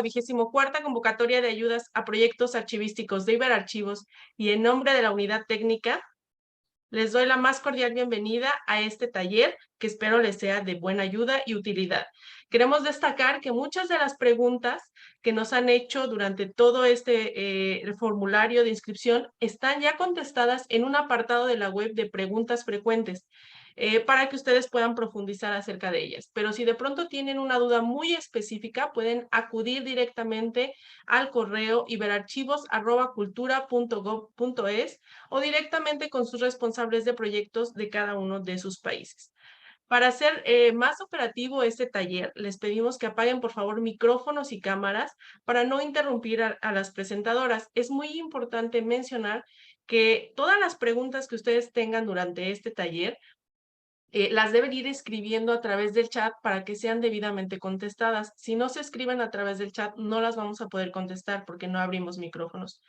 24ª convocatoria de ayudas a proyectos archivísticos de Iberarchivos y en nombre de la unidad técnica, les doy la más cordial bienvenida a este taller que espero les sea de buena ayuda y utilidad. Queremos destacar que muchas de las preguntas que nos han hecho durante todo este formulario de inscripción están ya contestadas en un apartado de la web de preguntas frecuentes. Para que ustedes puedan profundizar acerca de ellas. Pero si de pronto tienen una duda muy específica, pueden acudir directamente al correo iberarchivos@cultura.gov.es o directamente con sus responsables de proyectos de cada uno de sus países. Para hacer más operativo este taller, les pedimos que apaguen por favor micrófonos y cámaras para no interrumpir a las presentadoras. Es muy importante mencionar que todas las preguntas que ustedes tengan durante este taller las deben ir escribiendo a través del chat para que sean debidamente contestadas. Si no se escriben a través del chat, no las vamos a poder contestar porque no abrimos micrófonos.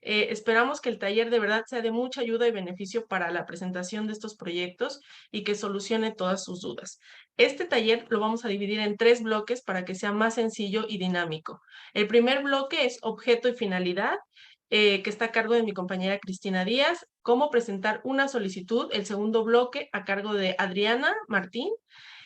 Esperamos que el taller de verdad sea de mucha ayuda y beneficio para la presentación de estos proyectos y que solucione todas sus dudas. Este taller lo vamos a dividir en 3 bloques para que sea más sencillo y dinámico. El primer bloque es objeto y finalidad, que está a cargo de mi compañera Cristina Díaz, cómo presentar una solicitud, el segundo bloque a cargo de Adriana Martín,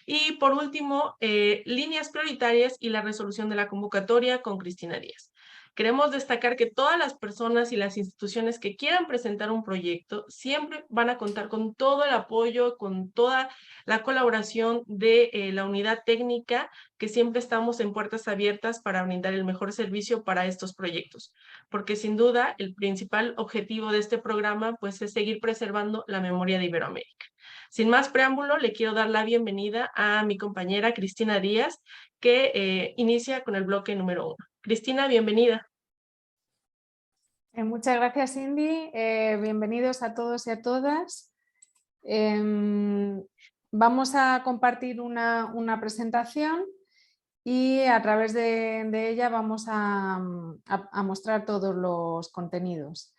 y por último, líneas prioritarias y la resolución de la convocatoria con Cristina Díaz. Queremos destacar que todas las personas y las instituciones que quieran presentar un proyecto siempre van a contar con todo el apoyo, con toda la colaboración de la unidad técnica, que siempre estamos en puertas abiertas para brindar el mejor servicio para estos proyectos. Porque sin duda el principal objetivo de este programa pues es seguir preservando la memoria de Iberoamérica. Sin más preámbulo, le quiero dar la bienvenida a mi compañera Cristina Díaz, que inicia con el bloque número 1. Cristina, bienvenida. Muchas gracias, Cindy. Bienvenidos a todos y a todas. Vamos a compartir una presentación y a través de ella vamos a mostrar todos los contenidos.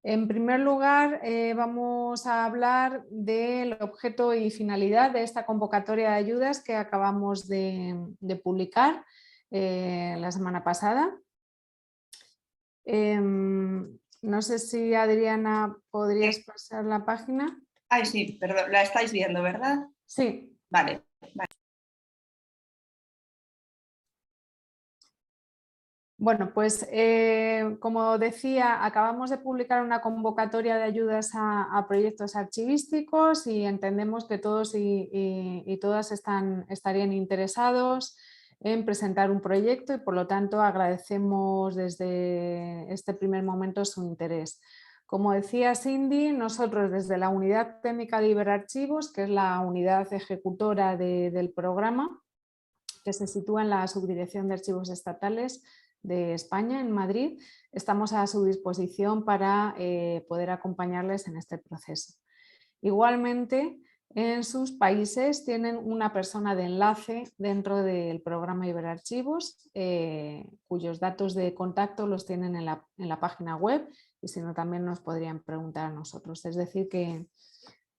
En primer lugar, vamos a hablar del objeto y finalidad de esta convocatoria de ayudas que acabamos de publicar la semana pasada. No sé si, Adriana, podrías pasar la página. Ay, sí, perdón, la estáis viendo, ¿verdad? Sí. Vale. Bueno, pues como decía, acabamos de publicar una convocatoria de ayudas a proyectos archivísticos y entendemos que todos y todas estarían interesados en presentar un proyecto y por lo tanto agradecemos desde este primer momento su interés. Como decía Cindy, nosotros desde la Unidad Técnica de Iberarchivos, que es la unidad ejecutora del programa, que se sitúa en la Subdirección de Archivos Estatales de España, en Madrid, estamos a su disposición para poder acompañarles en este proceso. Igualmente, en sus países tienen una persona de enlace dentro del programa Iberarchivos, cuyos datos de contacto los tienen en la página web y si no también nos podrían preguntar a nosotros. Es decir que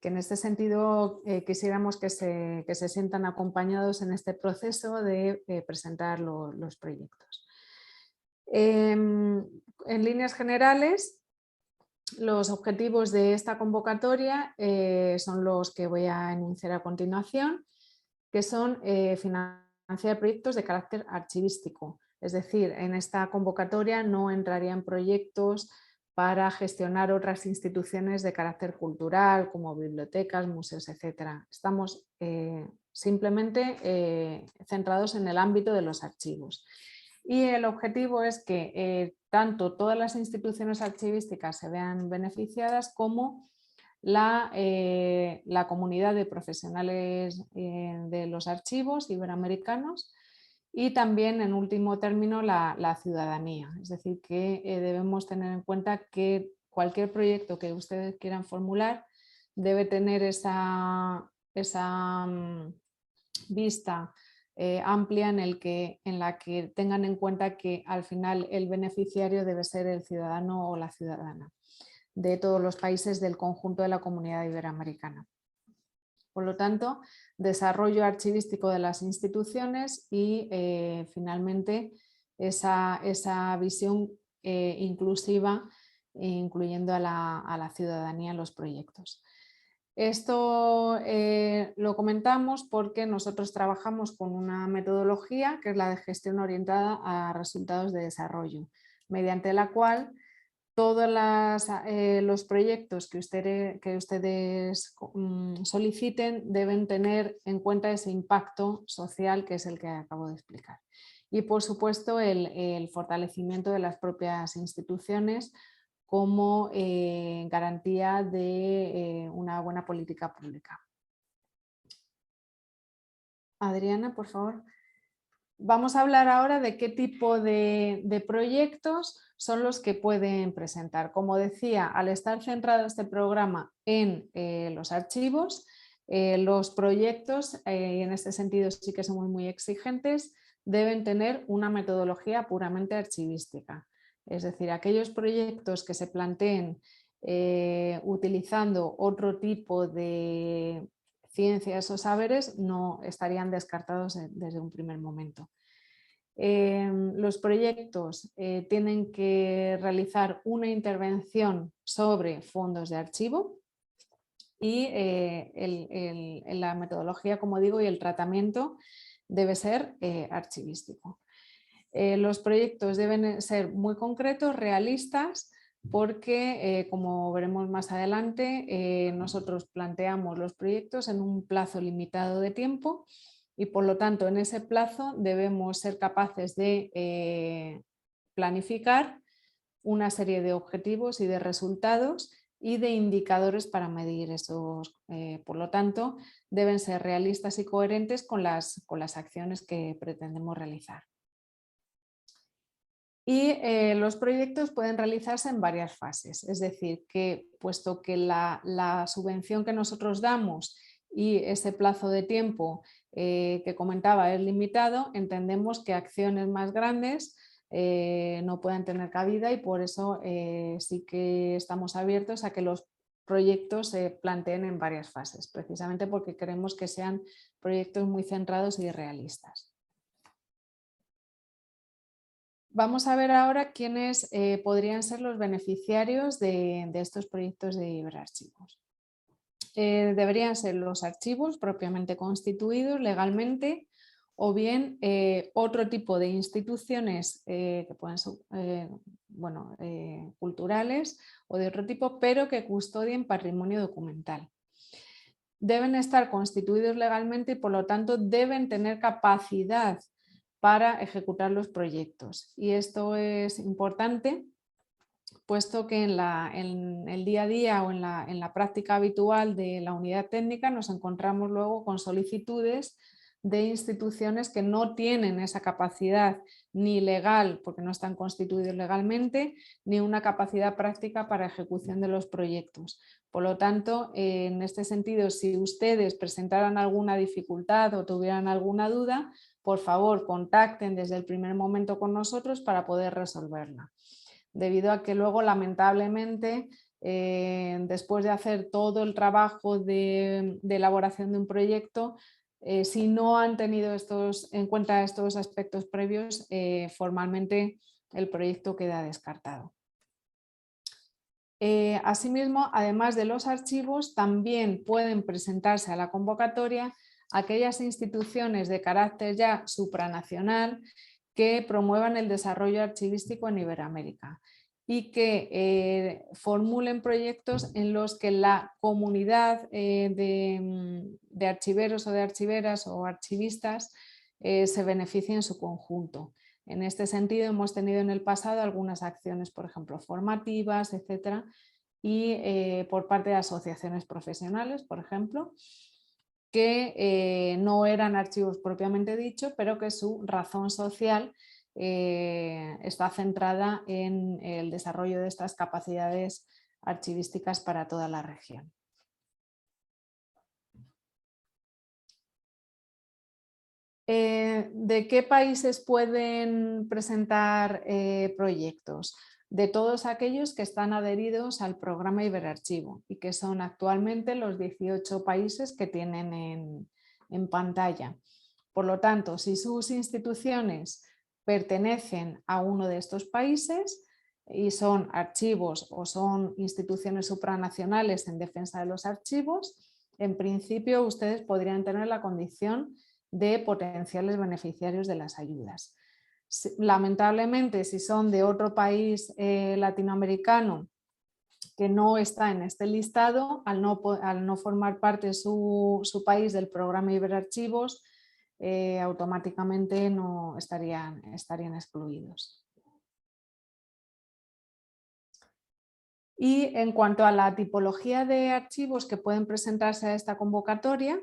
en este sentido quisiéramos que se sientan acompañados en este proceso de presentar los proyectos. En líneas generales, los objetivos de esta convocatoria son los que voy a enunciar a continuación, que son financiar proyectos de carácter archivístico. Es decir, en esta convocatoria no entrarían proyectos para gestionar otras instituciones de carácter cultural como bibliotecas, museos, etc. Estamos simplemente centrados en el ámbito de los archivos. Y el objetivo es que tanto todas las instituciones archivísticas se vean beneficiadas como la comunidad de profesionales de los archivos iberoamericanos y también, en último término, la ciudadanía. Es decir, que debemos tener en cuenta que cualquier proyecto que ustedes quieran formular debe tener esa vista amplia en la que tengan en cuenta que al final el beneficiario debe ser el ciudadano o la ciudadana de todos los países del conjunto de la comunidad iberoamericana. Por lo tanto, desarrollo archivístico de las instituciones y finalmente esa visión inclusiva, incluyendo a la ciudadanía en los proyectos. Esto lo comentamos porque nosotros trabajamos con una metodología que es la de gestión orientada a resultados de desarrollo, mediante la cual todos los proyectos que ustedes soliciten deben tener en cuenta ese impacto social que es el que acabo de explicar. Y por supuesto el fortalecimiento de las propias instituciones como garantía de una buena política pública. Adriana, por favor. Vamos a hablar ahora de qué tipo de proyectos son los que pueden presentar. Como decía, al estar centrado este programa en los archivos, los proyectos, en este sentido sí que somos muy exigentes, deben tener una metodología puramente archivística. Es decir, aquellos proyectos que se planteen utilizando otro tipo de ciencias o saberes no estarían descartados desde un primer momento. Los proyectos tienen que realizar una intervención sobre fondos de archivo y la metodología, como digo, y el tratamiento debe ser archivístico. Los proyectos deben ser muy concretos, realistas, porque, como veremos más adelante, nosotros planteamos los proyectos en un plazo limitado de tiempo y, por lo tanto, en ese plazo debemos ser capaces de planificar una serie de objetivos y de resultados y de indicadores para medir esos. Por lo tanto, deben ser realistas y coherentes con las acciones que pretendemos realizar. Y los proyectos pueden realizarse en varias fases, es decir, que puesto que la subvención que nosotros damos y ese plazo de tiempo que comentaba es limitado, entendemos que acciones más grandes no pueden tener cabida y por eso sí que estamos abiertos a que los proyectos se planteen en varias fases, precisamente porque queremos que sean proyectos muy centrados y realistas. Vamos a ver ahora quiénes podrían ser los beneficiarios de estos proyectos de iberarchivos. Deberían ser los archivos propiamente constituidos legalmente o bien otro tipo de instituciones que pueden ser culturales o de otro tipo, pero que custodien patrimonio documental. Deben estar constituidos legalmente y por lo tanto deben tener capacidad para ejecutar los proyectos. Y esto es importante, puesto que en el día a día o en la práctica habitual de la unidad técnica nos encontramos luego con solicitudes de instituciones que no tienen esa capacidad ni legal, porque no están constituidos legalmente, ni una capacidad práctica para ejecución de los proyectos. Por lo tanto, en este sentido, si ustedes presentaran alguna dificultad o tuvieran alguna duda, por favor, contacten desde el primer momento con nosotros para poder resolverla. Debido a que luego, lamentablemente, después de hacer todo el trabajo de elaboración de un proyecto, si no han tenido en cuenta estos aspectos previos, formalmente el proyecto queda descartado. Asimismo, además de los archivos, también pueden presentarse a la convocatoria aquellas instituciones de carácter ya supranacional que promuevan el desarrollo archivístico en Iberoamérica y que formulen proyectos en los que la comunidad de archiveros o de archiveras o archivistas se beneficie en su conjunto. En este sentido hemos tenido en el pasado algunas acciones, por ejemplo, formativas, etcétera, y por parte de asociaciones profesionales, por ejemplo, que no eran archivos propiamente dicho, pero que su razón social está centrada en el desarrollo de estas capacidades archivísticas para toda la región. ¿De qué países pueden presentar proyectos? De todos aquellos que están adheridos al programa Iberarchivo y que son actualmente los 18 países que tienen en pantalla. Por lo tanto, si sus instituciones pertenecen a uno de estos países y son archivos o son instituciones supranacionales en defensa de los archivos, en principio ustedes podrían tener la condición de potenciales beneficiarios de las ayudas. Lamentablemente, si son de otro país latinoamericano que no está en este listado, al no formar parte su país del programa Iberarchivos, automáticamente no estarían excluidos. Y en cuanto a la tipología de archivos que pueden presentarse a esta convocatoria,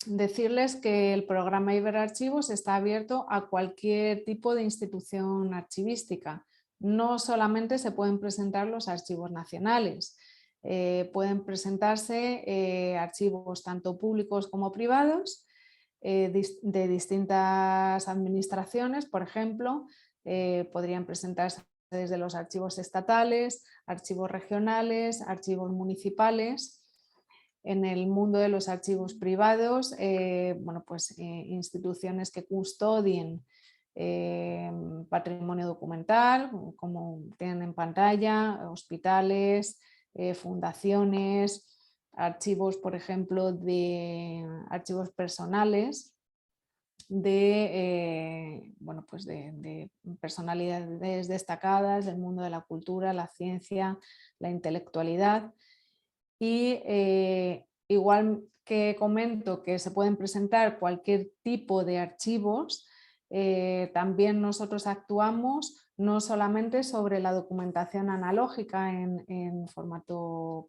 decirles que el programa Iberarchivos está abierto a cualquier tipo de institución archivística. No solamente se pueden presentar los archivos nacionales, pueden presentarse archivos tanto públicos como privados, de distintas administraciones, por ejemplo, podrían presentarse desde los archivos estatales, archivos regionales, archivos municipales. En el mundo de los archivos privados, instituciones que custodien patrimonio documental, como tienen en pantalla, hospitales, fundaciones, archivos, por ejemplo, de archivos personales de personalidades destacadas del mundo de la cultura, la ciencia, la intelectualidad. Y igual que comento que se pueden presentar cualquier tipo de archivos, también nosotros actuamos no solamente sobre la documentación analógica en formato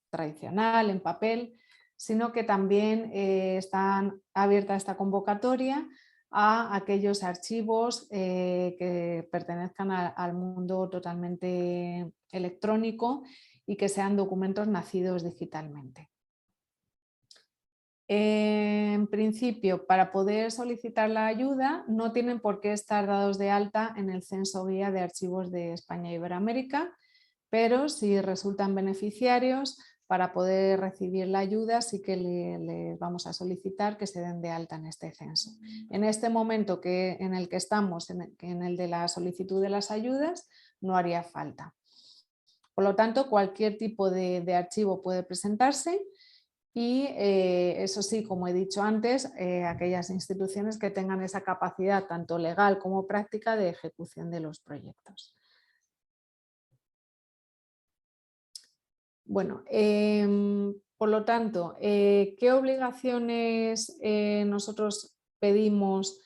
tradicional, en papel, sino que también está abierta esta convocatoria a aquellos archivos que pertenezcan al mundo totalmente electrónico y que sean documentos nacidos digitalmente. En principio, para poder solicitar la ayuda, no tienen por qué estar dados de alta en el Censo Guía de Archivos de España e Iberoamérica, pero si resultan beneficiarios, para poder recibir la ayuda sí que les vamos a solicitar que se den de alta en este censo. En este momento en el que estamos, en el de la solicitud de las ayudas, no haría falta. Por lo tanto, cualquier tipo de archivo puede presentarse y eso sí, como he dicho antes, aquellas instituciones que tengan esa capacidad tanto legal como práctica de ejecución de los proyectos. Bueno, por lo tanto, ¿qué obligaciones nosotros pedimos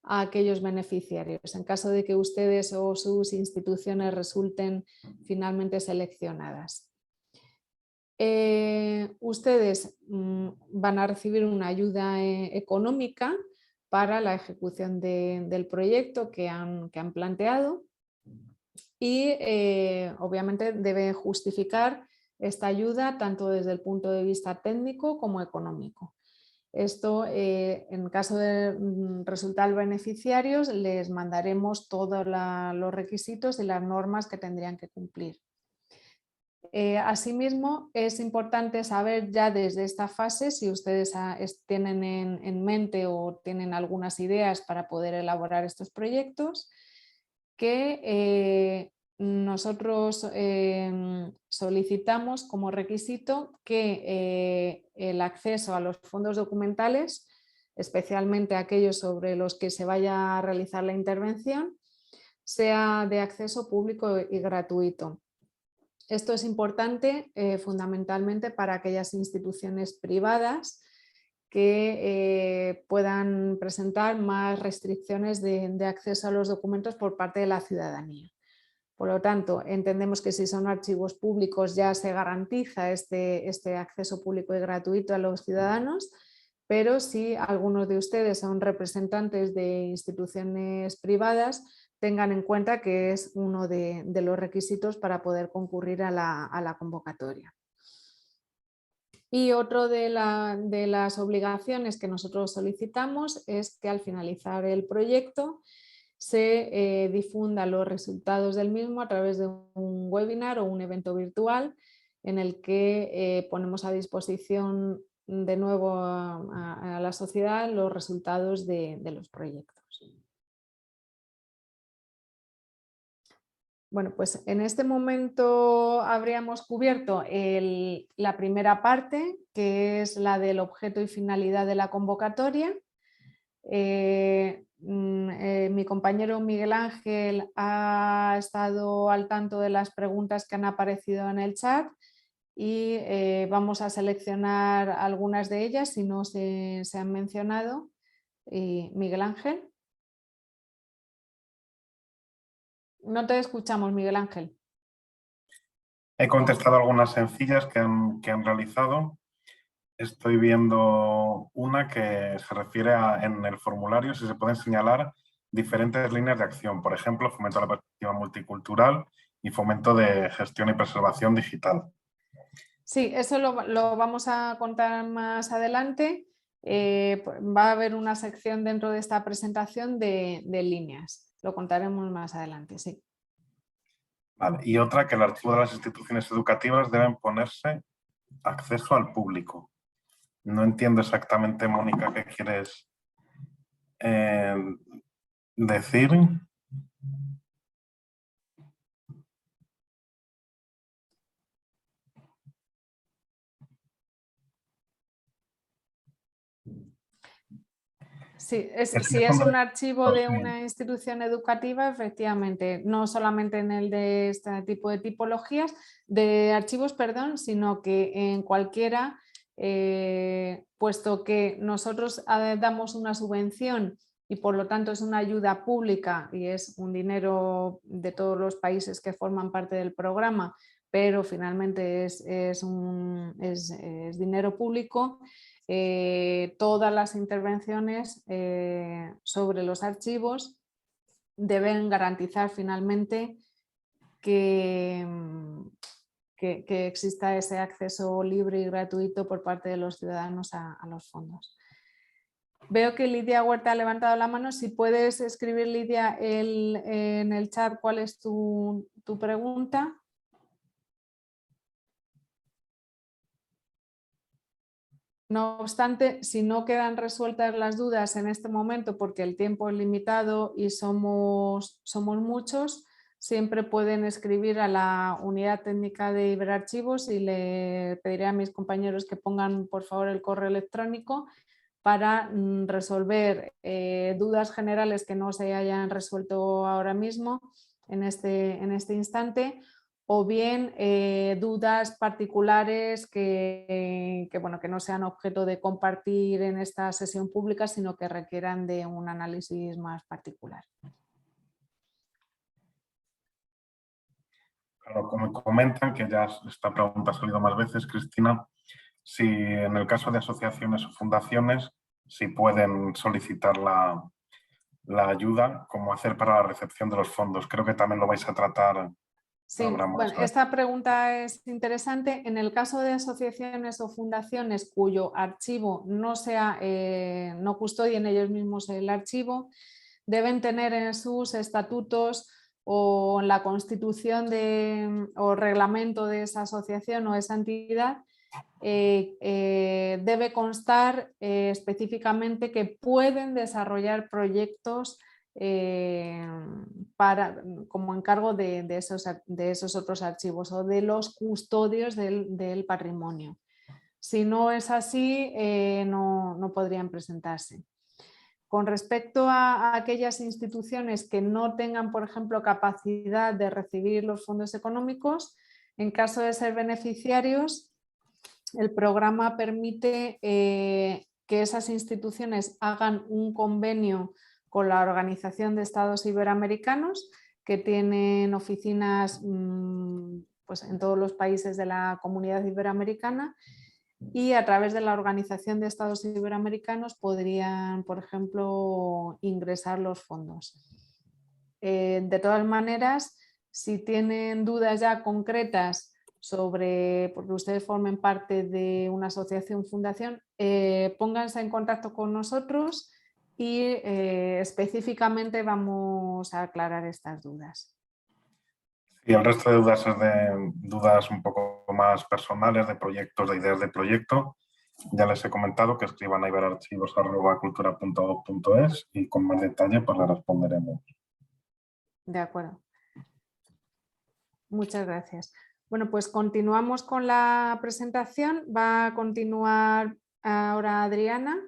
a aquellos beneficiarios en caso de que ustedes o sus instituciones resulten finalmente seleccionadas? Ustedes van a recibir una ayuda económica para la ejecución del proyecto que han planteado y obviamente deben justificar esta ayuda tanto desde el punto de vista técnico como económico. Esto, en caso de resultar beneficiarios, les mandaremos todos los requisitos y las normas que tendrían que cumplir. Asimismo, es importante saber ya desde esta fase si ustedes tienen en mente o tienen algunas ideas para poder elaborar estos proyectos, que nosotros solicitamos como requisito que el acceso a los fondos documentales, especialmente aquellos sobre los que se vaya a realizar la intervención, sea de acceso público y gratuito. Esto es importante fundamentalmente para aquellas instituciones privadas que puedan presentar más restricciones de acceso a los documentos por parte de la ciudadanía. Por lo tanto, entendemos que si son archivos públicos ya se garantiza este acceso público y gratuito a los ciudadanos, pero si algunos de ustedes son representantes de instituciones privadas, tengan en cuenta que es uno de los requisitos para poder concurrir a la convocatoria. Y otro de las obligaciones que nosotros solicitamos es que al finalizar el proyecto se difundan los resultados del mismo a través de un webinar o un evento virtual en el que ponemos a disposición de nuevo a la sociedad los resultados de los proyectos. Bueno, pues en este momento habríamos cubierto la primera parte, que es la del objeto y finalidad de la convocatoria. Mi compañero Miguel Ángel ha estado al tanto de las preguntas que han aparecido en el chat y vamos a seleccionar algunas de ellas si no se han mencionado. Miguel Ángel. No te escuchamos, Miguel Ángel. He contestado algunas sencillas que han realizado. Estoy viendo una que se refiere en el formulario si se pueden señalar diferentes líneas de acción, por ejemplo, fomento de la perspectiva multicultural y fomento de gestión y preservación digital. Sí, eso lo vamos a contar más adelante. Va a haber una sección dentro de esta presentación de líneas. Lo contaremos más adelante, sí. Vale. Y otra, que el archivo de las instituciones educativas deben ponerse acceso al público. No entiendo exactamente, Mónica, qué quieres decir. Sí, si es un archivo de una institución educativa, efectivamente, no solamente en el de este tipo de tipologías, de archivos, perdón, sino que en cualquiera, puesto que nosotros damos una subvención y por lo tanto es una ayuda pública y es un dinero de todos los países que forman parte del programa, pero finalmente es dinero público. Todas las intervenciones sobre los archivos deben garantizar finalmente que exista ese acceso libre y gratuito por parte de los ciudadanos a los fondos. Veo que Lidia Huerta ha levantado la mano. Si puedes escribir, Lidia, en el chat cuál es tu pregunta. No obstante, si no quedan resueltas las dudas en este momento porque el tiempo es limitado y somos muchos, siempre pueden escribir a la unidad técnica de Iberarchivos y le pediré a mis compañeros que pongan por favor el correo electrónico para resolver dudas generales que no se hayan resuelto ahora mismo en este instante, o bien dudas particulares que no sean objeto de compartir en esta sesión pública, sino que requieran de un análisis más particular. Claro, como comentan, que ya esta pregunta ha salido más veces, Cristina, si en el caso de asociaciones o fundaciones, si pueden solicitar la ayuda, cómo hacer para la recepción de los fondos. Creo que también lo vais a tratar. Sí, bueno, esta pregunta es interesante. En el caso de asociaciones o fundaciones cuyo archivo no custodien ellos mismos el archivo, deben tener en sus estatutos o en la constitución o reglamento de esa asociación o esa entidad, debe constar específicamente que pueden desarrollar proyectos como encargo de esos otros archivos o de los custodios del patrimonio. Si no es así, no podrían presentarse. Con respecto a aquellas instituciones que no tengan, por ejemplo, capacidad de recibir los fondos económicos, en caso de ser beneficiarios, el programa permite que esas instituciones hagan un convenio con la Organización de Estados Iberoamericanos, que tienen oficinas pues, en todos los países de la Comunidad Iberoamericana, y a través de la Organización de Estados Iberoamericanos podrían, por ejemplo, ingresar los fondos. De todas maneras, si tienen dudas ya concretas porque ustedes formen parte de una asociación, fundación, pónganse en contacto con nosotros y específicamente vamos a aclarar estas dudas. Y el resto de dudas es de dudas un poco más personales, de proyectos, de ideas de proyecto. Ya les he comentado que escriban a iberarchivos@cultura.org.es y con más detalle pues les responderemos. De acuerdo. Muchas gracias. Bueno, pues continuamos con la presentación. Va a continuar ahora Adriana.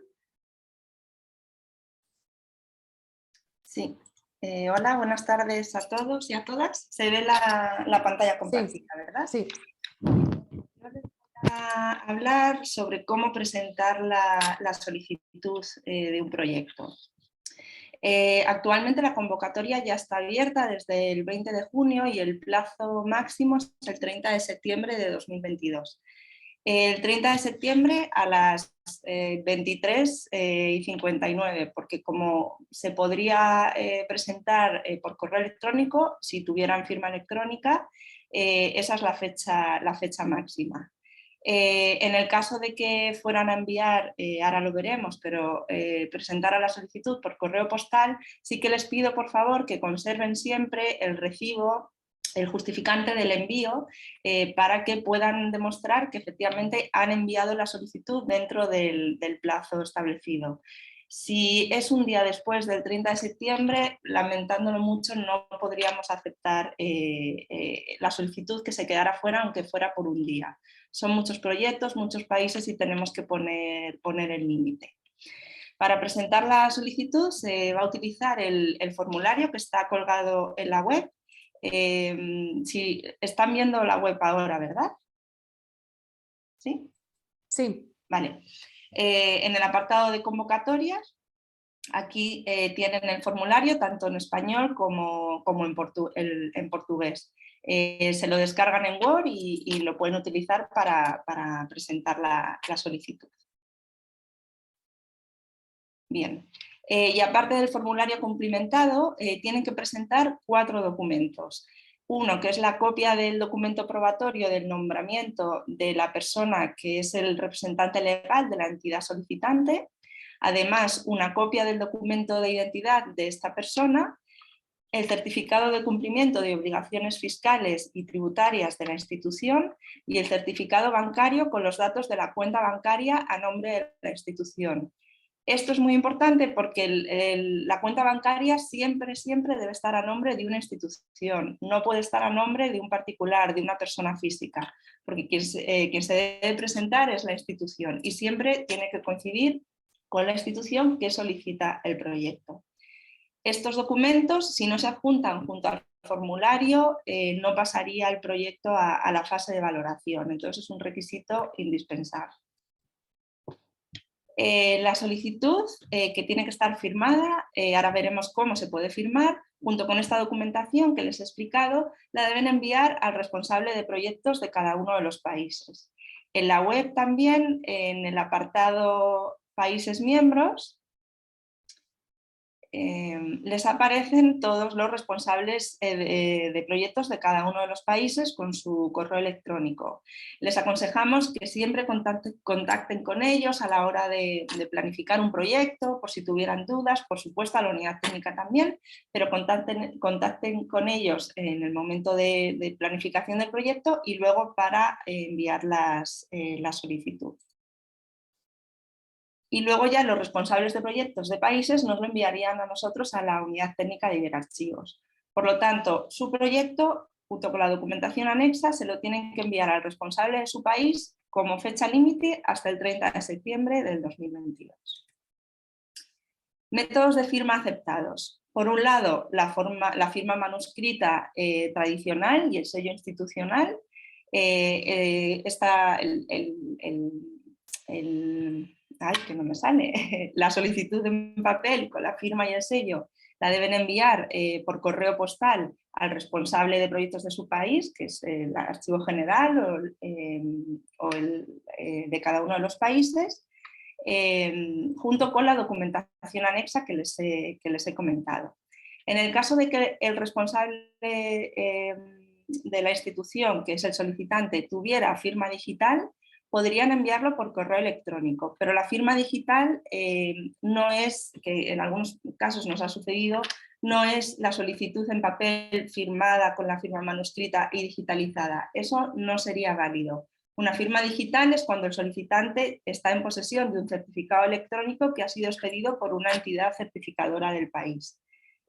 Sí. Hola, buenas tardes a todos y a todas. Se ve la pantalla compartida, ¿verdad? Sí. Yo les voy a hablar sobre cómo presentar la solicitud de un proyecto. Actualmente la convocatoria ya está abierta desde el 20 de junio y el plazo máximo es el 30 de septiembre de 2022. El 30 de septiembre a las 23:59, porque como se podría presentar por correo electrónico, si tuvieran firma electrónica, esa es la fecha máxima. En el caso de que fueran a enviar, ahora lo veremos, pero presentar a la solicitud por correo postal, sí que les pido por favor que conserven siempre el recibo, el justificante del envío, para que puedan demostrar que efectivamente han enviado la solicitud dentro del plazo establecido. Si es un día después del 30 de septiembre, lamentándolo mucho, no podríamos aceptar la solicitud que se quedara fuera, aunque fuera por un día. Son muchos proyectos, muchos países y tenemos que poner el límite. Para presentar la solicitud se va a utilizar el formulario que está colgado en la web. Si están viendo la web ahora, ¿verdad? ¿Sí? Sí. Vale. En el apartado de convocatorias, aquí tienen el formulario tanto en español como en portugués. Se lo descargan en Word y lo pueden utilizar para presentar la solicitud. Bien. Y aparte del formulario cumplimentado, tienen que presentar 4 documentos. Uno, que es la copia del documento probatorio del nombramiento de la persona que es el representante legal de la entidad solicitante. Además, una copia del documento de identidad de esta persona, el certificado de cumplimiento de obligaciones fiscales y tributarias de la institución y el certificado bancario con los datos de la cuenta bancaria a nombre de la institución. Esto es muy importante porque la cuenta bancaria siempre debe estar a nombre de una institución, no puede estar a nombre de un particular, de una persona física, porque quien se debe presentar es la institución y siempre tiene que coincidir con la institución que solicita el proyecto. Estos documentos, si no se adjuntan junto al formulario, no pasaría el proyecto a la fase de valoración, entonces es un requisito indispensable. La solicitud que tiene que estar firmada, ahora veremos cómo se puede firmar, junto con esta documentación que les he explicado, la deben enviar al responsable de proyectos de cada uno de los países. En la web también, en el apartado países miembros, les aparecen todos los responsables de proyectos de cada uno de los países con su correo electrónico. Les aconsejamos que siempre contacten con ellos a la hora de planificar un proyecto, por si tuvieran dudas, por supuesto a la unidad técnica también, pero contacten con ellos en el momento de planificación del proyecto y luego para enviar la solicitud. Y luego ya los responsables de proyectos de países nos lo enviarían a nosotros a la unidad técnica de iberarchivos. Por lo tanto, su proyecto, junto con la documentación anexa, se lo tienen que enviar al responsable de su país como fecha límite hasta el 30 de septiembre del 2022. Métodos de firma aceptados. Por un lado, la firma manuscrita tradicional y el sello institucional. Que no me sale, la solicitud en papel con la firma y el sello la deben enviar por correo postal al responsable de proyectos de su país, que es el archivo general o el de cada uno de los países, junto con la documentación anexa que les he comentado. En el caso de que el responsable de la institución, que es el solicitante, tuviera firma digital, podrían enviarlo por correo electrónico, pero la firma digital no es, que en algunos casos nos ha sucedido, no es la solicitud en papel firmada con la firma manuscrita y digitalizada. Eso no sería válido. Una firma digital es cuando el solicitante está en posesión de un certificado electrónico que ha sido expedido por una entidad certificadora del país.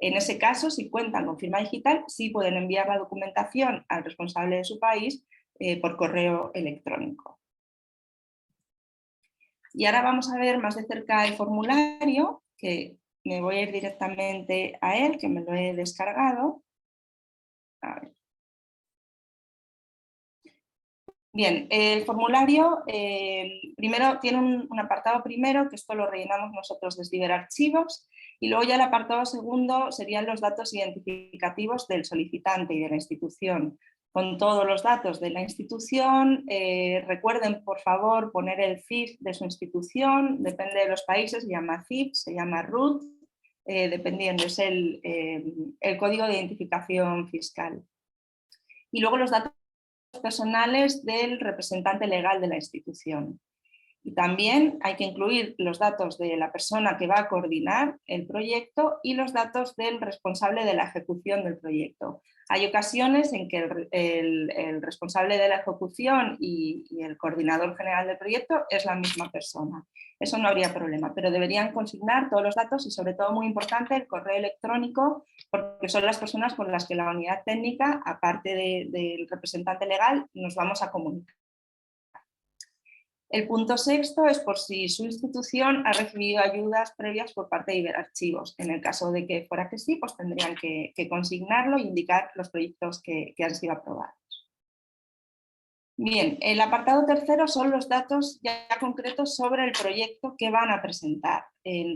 En ese caso, si cuentan con firma digital, sí pueden enviar la documentación al responsable de su país por correo electrónico. Y ahora vamos a ver más de cerca el formulario, que me voy a ir directamente a él, que me lo he descargado. A ver. Bien, el formulario primero tiene un apartado primero, que esto lo rellenamos nosotros desde Iberarchivos, y luego ya el apartado segundo serían los datos identificativos del solicitante y de la institución. Con todos los datos de la institución, recuerden por favor poner el CIF de su institución, depende de los países, se llama CIF, se llama RUT, dependiendo, es el código de identificación fiscal. Y luego los datos personales del representante legal de la institución. Y también hay que incluir los datos de la persona que va a coordinar el proyecto y los datos del responsable de la ejecución del proyecto. Hay ocasiones en que el responsable de la ejecución y el coordinador general del proyecto es la misma persona. Eso no habría problema, pero deberían consignar todos los datos y sobre todo muy importante el correo electrónico, porque son las personas con las que la unidad técnica, aparte del representante legal, nos vamos a comunicar. El punto sexto es por si su institución ha recibido ayudas previas por parte de Iberarchivos. En el caso de que fuera que sí, pues tendrían que consignarlo e indicar los proyectos que han sido aprobados. Bien, el apartado tercero son los datos ya concretos sobre el proyecto que van a presentar.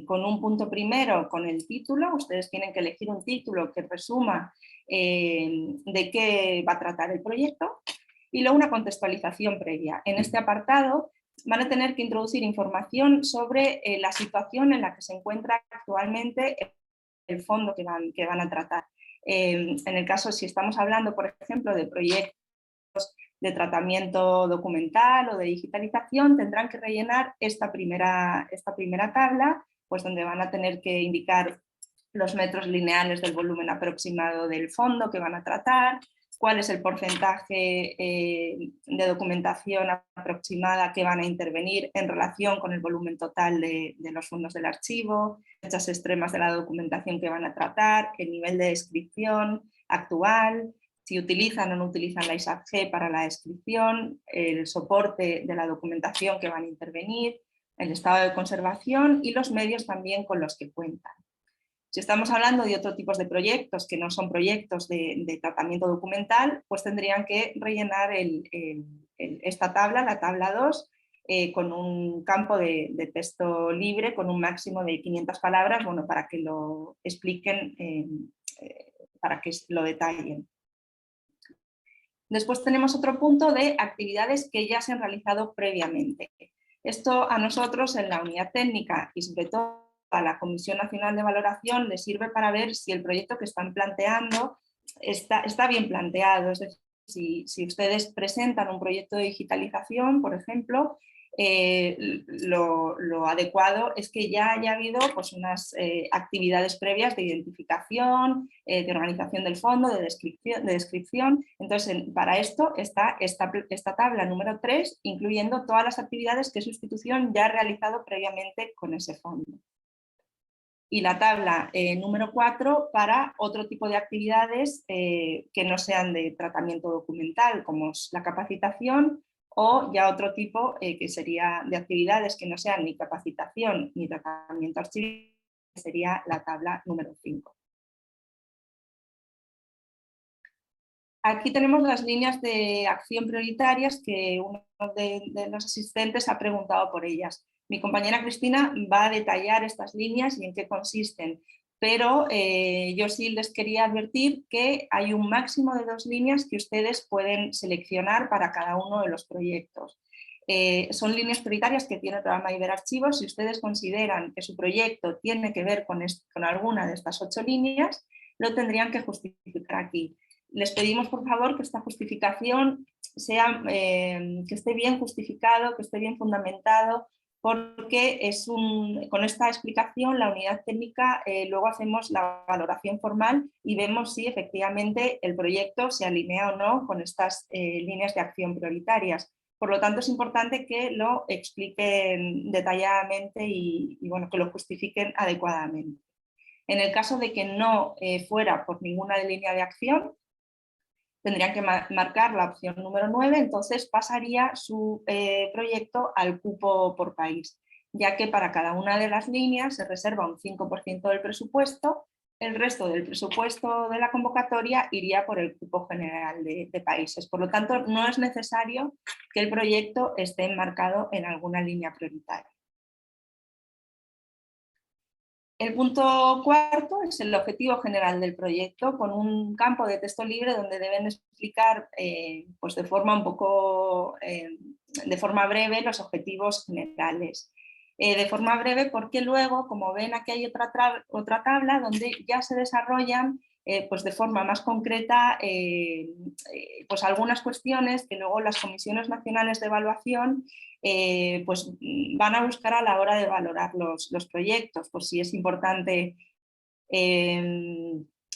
Con un punto primero, con el título, ustedes tienen que elegir un título que resuma de qué va a tratar el proyecto, y luego una contextualización previa. En este apartado van a tener que introducir información sobre la situación en la que se encuentra actualmente el fondo que van a tratar. En el caso, si estamos hablando, por ejemplo, de proyectos de tratamiento documental o de digitalización, tendrán que rellenar esta primera tabla, pues donde van a tener que indicar los metros lineales del volumen aproximado del fondo que van a tratar, cuál es el porcentaje de documentación aproximada que van a intervenir en relación con el volumen total de los fondos del archivo, fechas extremas de la documentación que van a tratar, el nivel de descripción actual, si utilizan o no utilizan la ISAP-G para la descripción, el soporte de la documentación que van a intervenir, el estado de conservación y los medios también con los que cuentan. Si estamos hablando de otros tipos de proyectos que no son proyectos de tratamiento documental, pues tendrían que rellenar esta tabla, la tabla 2, con un campo de texto libre con un máximo de 500 palabras, bueno, para que lo expliquen, para que lo detallen. Después tenemos otro punto de actividades que ya se han realizado previamente. Esto a nosotros en la unidad técnica y sobre todo a la Comisión Nacional de Valoración les sirve para ver si el proyecto que están planteando está bien planteado. Es decir, si ustedes presentan un proyecto de digitalización, por ejemplo, lo adecuado es que ya haya habido pues, unas actividades previas de identificación, de organización del fondo, de descripción. Entonces, para esto está esta tabla número 3, incluyendo todas las actividades que su institución ya ha realizado previamente con ese fondo. Y la tabla número 4 para otro tipo de actividades que no sean de tratamiento documental, como es la capacitación, o ya otro tipo que sería de actividades que no sean ni capacitación ni tratamiento archivístico, que sería la tabla número 5. Aquí tenemos las líneas de acción prioritarias que uno de los asistentes ha preguntado por ellas. Mi compañera Cristina va a detallar estas líneas y en qué consisten, pero yo sí les quería advertir que hay un máximo de 2 líneas que ustedes pueden seleccionar para cada uno de los proyectos. Son líneas prioritarias que tiene el programa Iberarchivos. Si ustedes consideran que su proyecto tiene que ver con alguna de estas 8 líneas, lo tendrían que justificar aquí. Les pedimos por favor que esta justificación sea, que esté bien justificado, que esté bien fundamentado, porque con esta explicación la unidad técnica luego hacemos la valoración formal y vemos si efectivamente el proyecto se alinea o no con estas líneas de acción prioritarias. Por lo tanto, es importante que lo expliquen detalladamente y bueno, que lo justifiquen adecuadamente. En el caso de que no fuera por ninguna línea de acción, tendrían que marcar la opción número 9, entonces pasaría su proyecto al cupo por país, ya que para cada una de las líneas se reserva un 5% del presupuesto, el resto del presupuesto de la convocatoria iría por el cupo general de países. Por lo tanto, no es necesario que el proyecto esté enmarcado en alguna línea prioritaria. El punto cuarto es el objetivo general del proyecto, con un campo de texto libre donde deben explicar pues de forma de forma breve los objetivos generales. De forma breve porque luego, como ven, aquí hay otra tabla donde ya se desarrollan pues de forma más concreta pues algunas cuestiones que luego las comisiones nacionales de evaluación pues van a buscar a la hora de valorar los proyectos, pues si es importante,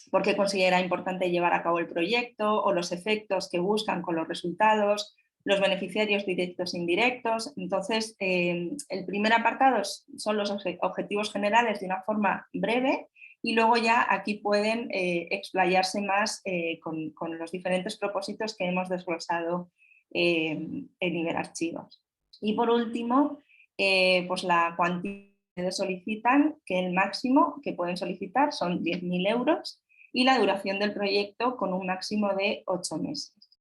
por qué considera importante llevar a cabo el proyecto o los efectos que buscan con los resultados, los beneficiarios directos e indirectos. Entonces, el primer apartado son los objetivos generales de una forma breve y luego ya aquí pueden explayarse más con los diferentes propósitos que hemos desglosado en Iberarchivos. Y por último, pues la cuantía que solicitan, que el máximo que pueden solicitar son 10.000 euros y la duración del proyecto con un máximo de 8 meses.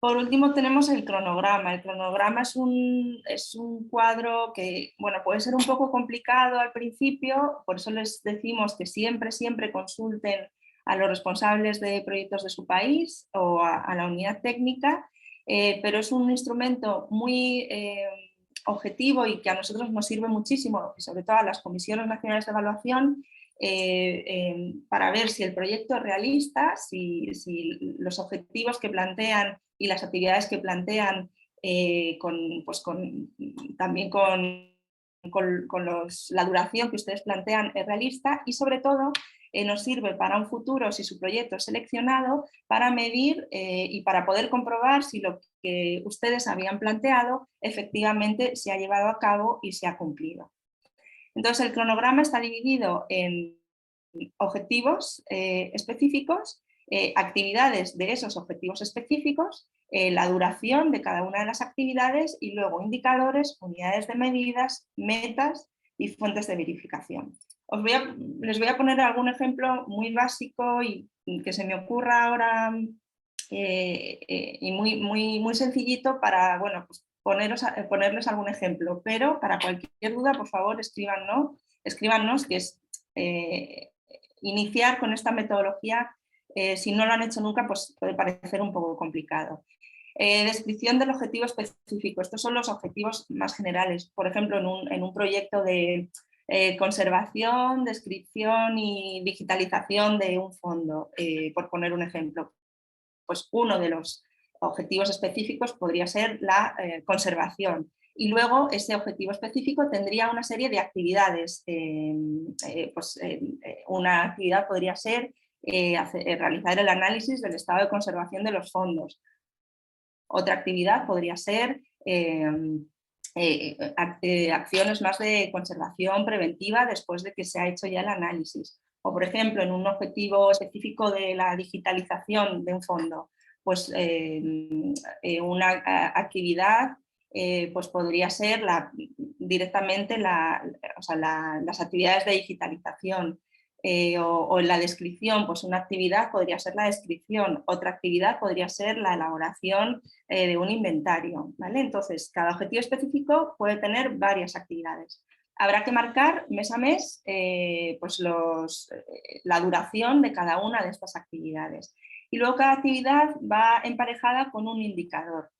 Por último tenemos el cronograma. El cronograma es un cuadro que bueno, puede ser un poco complicado al principio, por eso les decimos que siempre consulten a los responsables de proyectos de su país o a la unidad técnica, pero es un instrumento muy objetivo y que a nosotros nos sirve muchísimo, y sobre todo a las comisiones nacionales de evaluación, para ver si el proyecto es realista, si los objetivos que plantean y las actividades que plantean también con la duración que ustedes plantean es realista y sobre todo nos sirve para un futuro, si su proyecto es seleccionado, para medir y para poder comprobar si lo que ustedes habían planteado efectivamente se ha llevado a cabo y se ha cumplido. Entonces el cronograma está dividido en objetivos específicos, actividades de esos objetivos específicos, la duración de cada una de las actividades y luego indicadores, unidades de medidas, metas y fuentes de verificación. Les voy a poner algún ejemplo muy básico y que se me ocurra ahora y muy sencillito para bueno, pues ponerles algún ejemplo, pero para cualquier duda, por favor, escríbanos, que es iniciar con esta metodología, si no lo han hecho nunca, pues puede parecer un poco complicado. Descripción del objetivo específico. Estos son los objetivos más generales. Por ejemplo, en un proyecto de conservación, descripción y digitalización de un fondo, por poner un ejemplo. Pues uno de los objetivos específicos podría ser la conservación. Y luego ese objetivo específico tendría una serie de actividades. Una actividad podría ser realizar el análisis del estado de conservación de los fondos. Otra actividad podría ser acciones más de conservación preventiva después de que se ha hecho ya el análisis. O, por ejemplo, en un objetivo específico de la digitalización de un fondo, pues una actividad pues podría ser directamente las actividades de digitalización. O en la descripción, pues una actividad podría ser la descripción, otra actividad podría ser la elaboración de un inventario, ¿vale? Entonces, cada objetivo específico puede tener varias actividades. Habrá que marcar mes a mes pues la duración de cada una de estas actividades. Y luego cada actividad va emparejada con un indicador.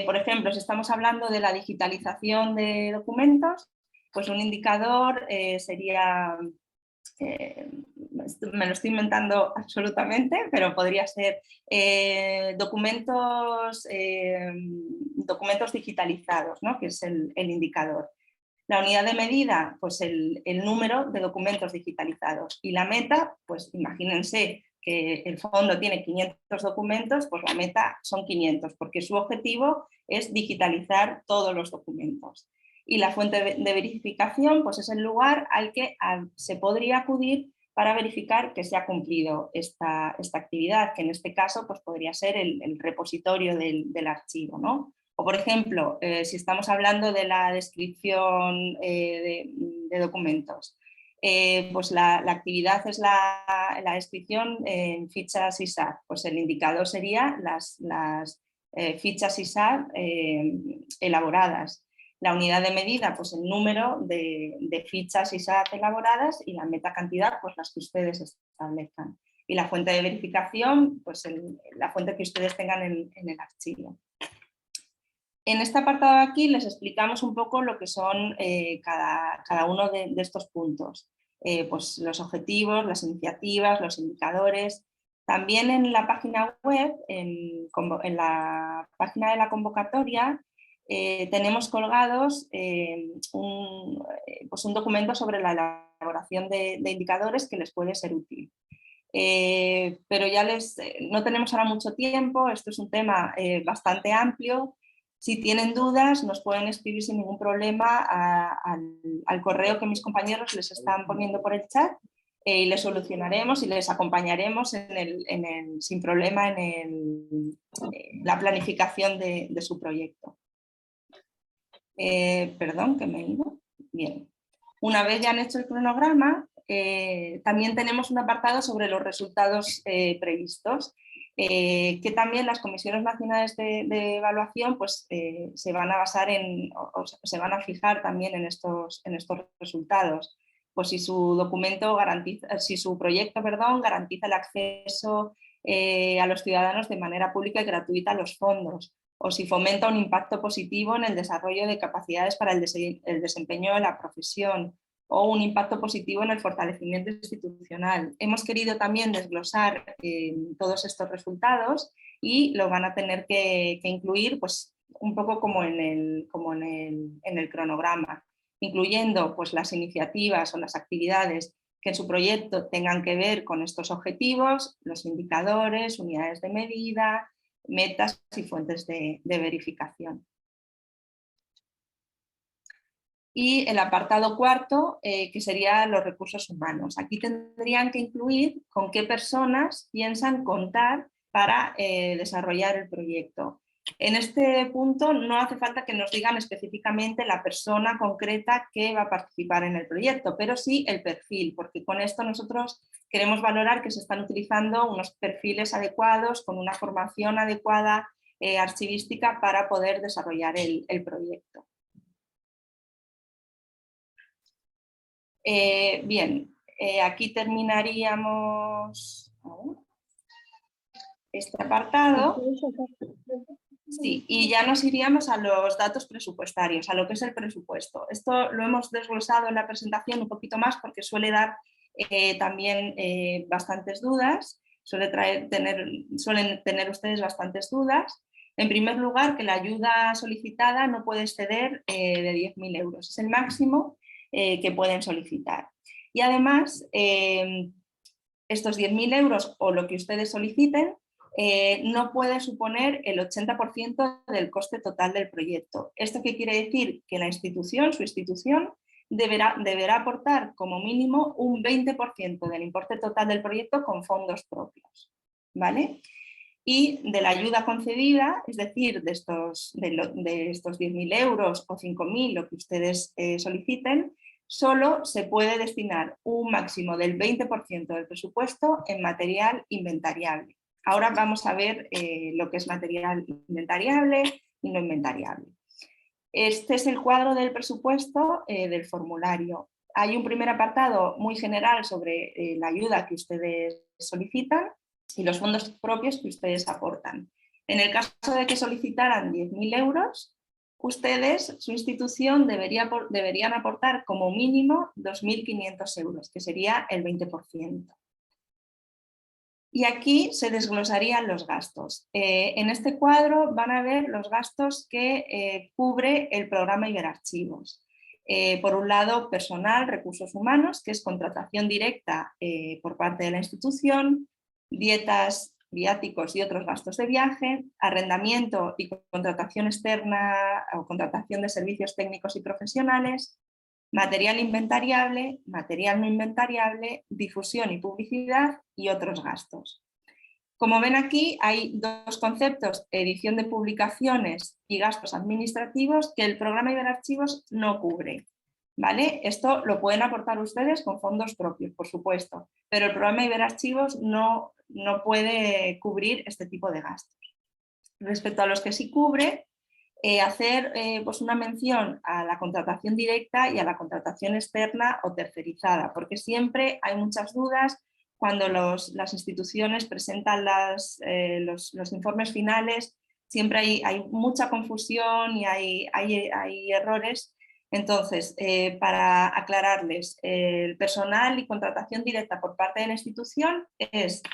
Por ejemplo, si estamos hablando de la digitalización de documentos, pues un indicador sería... me lo estoy inventando absolutamente, pero podría ser documentos digitalizados, ¿no? Que es el indicador. La unidad de medida, pues el número de documentos digitalizados. Y la meta, pues imagínense que el fondo tiene 500 documentos, pues la meta son 500, porque su objetivo es digitalizar todos los documentos. Y la fuente de verificación pues es el lugar al que se podría acudir para verificar que se ha cumplido esta actividad, que en este caso pues, podría ser el repositorio del archivo, ¿no? O por ejemplo, si estamos hablando de la descripción de documentos, pues la actividad es la descripción en fichas ISAC, pues el indicador sería las fichas ISAC elaboradas. La unidad de medida, pues el número de fichas ISAC elaboradas, y la metacantidad, pues las que ustedes establezcan. Y la fuente de verificación, pues la fuente que ustedes tengan en el archivo. En este apartado aquí les explicamos un poco lo que son cada uno de estos puntos. Pues los objetivos, las iniciativas, los indicadores. También en la página web, en la página de la convocatoria, tenemos colgados un documento sobre la elaboración de indicadores que les puede ser útil. Pero ya no tenemos ahora mucho tiempo, esto es un tema bastante amplio. Si tienen dudas nos pueden escribir sin ningún problema al correo que mis compañeros les están poniendo por el chat y les solucionaremos y les acompañaremos sin problema en la planificación de su proyecto. Perdón, que me he ido. Bien. Una vez ya han hecho el cronograma, también tenemos un apartado sobre los resultados previstos, que también las comisiones nacionales de evaluación pues, se van a basar se van a fijar también en estos resultados. Pues si su proyecto garantiza el acceso a los ciudadanos de manera pública y gratuita a los fondos, o si fomenta un impacto positivo en el desarrollo de capacidades para el desempeño de la profesión, o un impacto positivo en el fortalecimiento institucional. Hemos querido también desglosar todos estos resultados y lo van a tener que incluir pues, un poco como en el cronograma, incluyendo pues, las iniciativas o las actividades que en su proyecto tengan que ver con estos objetivos, los indicadores, unidades de medida, metas y fuentes de verificación. Y el apartado cuarto, que sería los recursos humanos. Aquí tendrían que incluir con qué personas piensan contar para desarrollar el proyecto. En este punto no hace falta que nos digan específicamente la persona concreta que va a participar en el proyecto, pero sí el perfil, porque con esto nosotros queremos valorar que se están utilizando unos perfiles adecuados, con una formación adecuada archivística para poder desarrollar el proyecto. Bien, aquí terminaríamos este apartado. Sí, y ya nos iríamos a los datos presupuestarios, a lo que es el presupuesto. Esto lo hemos desglosado en la presentación un poquito más porque suele dar también bastantes dudas, suelen tener ustedes bastantes dudas. En primer lugar, que la ayuda solicitada no puede exceder de 10.000 euros, es el máximo que pueden solicitar. Y además, estos 10.000 euros o lo que ustedes soliciten no puede suponer el 80% del coste total del proyecto. ¿Esto qué quiere decir? Que su institución, deberá aportar como mínimo un 20% del importe total del proyecto con fondos propios, ¿vale? Y de la ayuda concedida, es decir, de estos 10.000 euros o 5.000, lo que ustedes soliciten, solo se puede destinar un máximo del 20% del presupuesto en material inventariable. Ahora vamos a ver lo que es material inventariable y no inventariable. Este es el cuadro del presupuesto del formulario. Hay un primer apartado muy general sobre la ayuda que ustedes solicitan y los fondos propios que ustedes aportan. En el caso de que solicitaran 10.000 euros, ustedes, su institución, deberían aportar como mínimo 2.500 euros, que sería el 20%. Y aquí se desglosarían los gastos. En este cuadro van a ver los gastos que cubre el programa Iberarchivos. Por un lado, personal, recursos humanos, que es contratación directa por parte de la institución, dietas viáticos y otros gastos de viaje, arrendamiento y contratación externa o contratación de servicios técnicos y profesionales, material inventariable, material no inventariable, difusión y publicidad y otros gastos. Como ven aquí, hay dos conceptos, edición de publicaciones y gastos administrativos, que el programa Iberarchivos no cubre. ¿Vale? Esto lo pueden aportar ustedes con fondos propios, por supuesto, pero el programa Iberarchivos no puede cubrir este tipo de gastos. Respecto a los que sí cubre, hacer pues una mención a la contratación directa y a la contratación externa o tercerizada, porque siempre hay muchas dudas cuando las instituciones presentan los informes finales, siempre hay mucha confusión y hay errores. Entonces, para aclararles, el personal y contratación directa por parte de la institución es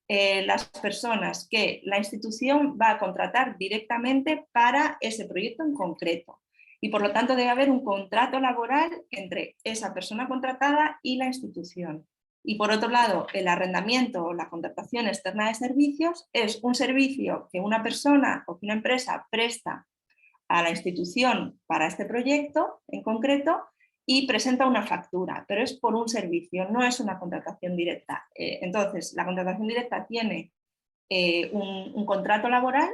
las personas que la institución va a contratar directamente para ese proyecto en concreto. Y por lo tanto debe haber un contrato laboral entre esa persona contratada y la institución. Y por otro lado, el arrendamiento o la contratación externa de servicios es un servicio que una persona o que una empresa presta a la institución para este proyecto en concreto y presenta una factura, pero es por un servicio, no es una contratación directa. Entonces, la contratación directa tiene un contrato laboral,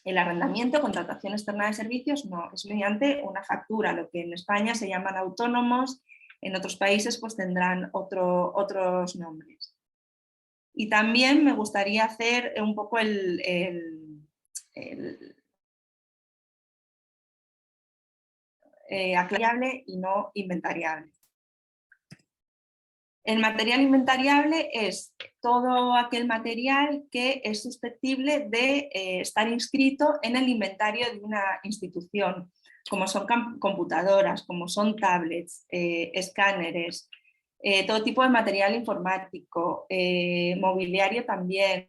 el arrendamiento, contratación externa de servicios, no, es mediante una factura, lo que en España se llaman autónomos, en otros países pues tendrán otros nombres. Y también me gustaría hacer un poco aclarable y no inventariable. El material inventariable es todo aquel material que es susceptible de estar inscrito en el inventario de una institución, como son computadoras, como son tablets, escáneres, todo tipo de material informático, mobiliario también,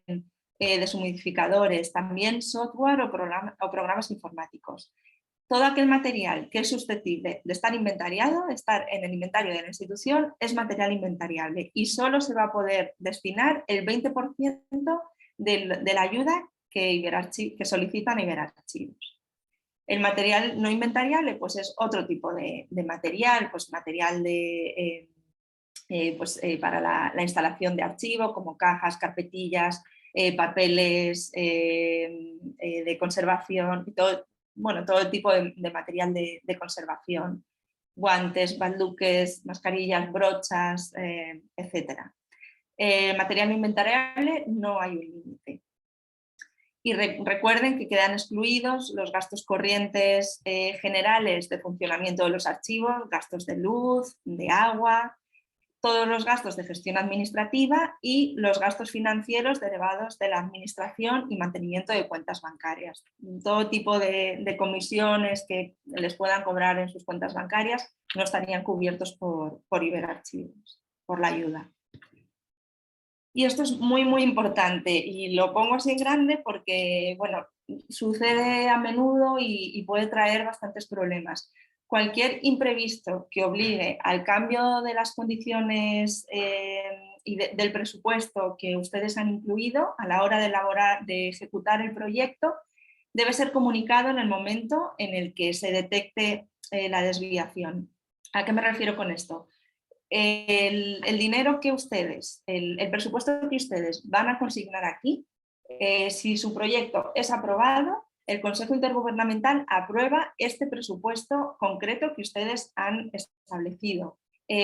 deshumidificadores, también software o programas informáticos. Todo aquel material que es susceptible de estar inventariado, de estar en el inventario de la institución, es material inventariable y solo se va a poder destinar el 20% de la ayuda que solicitan Iberarchivos. El material no inventariable pues es otro tipo de material, pues material para la instalación de archivo, como cajas, carpetillas, papeles de conservación y todo. Bueno, todo el tipo de material de conservación, guantes, balduques, mascarillas, brochas, etc. Material no inventariable no hay un límite. Y recuerden que quedan excluidos los gastos corrientes generales de funcionamiento de los archivos, gastos de luz, de agua, todos los gastos de gestión administrativa y los gastos financieros derivados de la administración y mantenimiento de cuentas bancarias. Todo tipo de comisiones que les puedan cobrar en sus cuentas bancarias no estarían cubiertos por Iberarchivos, por la ayuda. Y esto es muy, muy importante y lo pongo así en grande porque, bueno, sucede a menudo y puede traer bastantes problemas. Cualquier imprevisto que obligue al cambio de las condiciones y del presupuesto que ustedes han incluido a la hora de ejecutar el proyecto debe ser comunicado en el momento en el que se detecte la desviación. ¿A qué me refiero con esto? El dinero que ustedes, el presupuesto que ustedes van a consignar aquí, si su proyecto es aprobado, el Consejo Intergubernamental aprueba este presupuesto concreto que ustedes han establecido.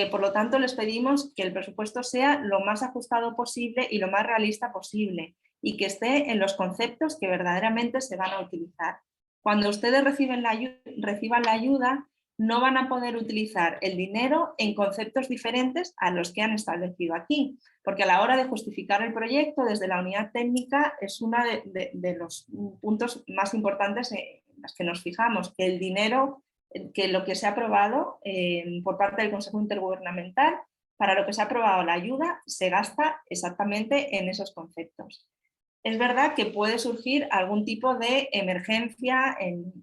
Por lo tanto, les pedimos que el presupuesto sea lo más ajustado posible y lo más realista posible y que esté en los conceptos que verdaderamente se van a utilizar. Cuando ustedes reciban la ayuda, no van a poder utilizar el dinero en conceptos diferentes a los que han establecido aquí, porque a la hora de justificar el proyecto desde la unidad técnica es uno de los puntos más importantes en los que nos fijamos, que el dinero, que lo que se ha aprobado por parte del Consejo Intergubernamental, para lo que se ha aprobado la ayuda, se gasta exactamente en esos conceptos. Es verdad que puede surgir algún tipo de emergencia en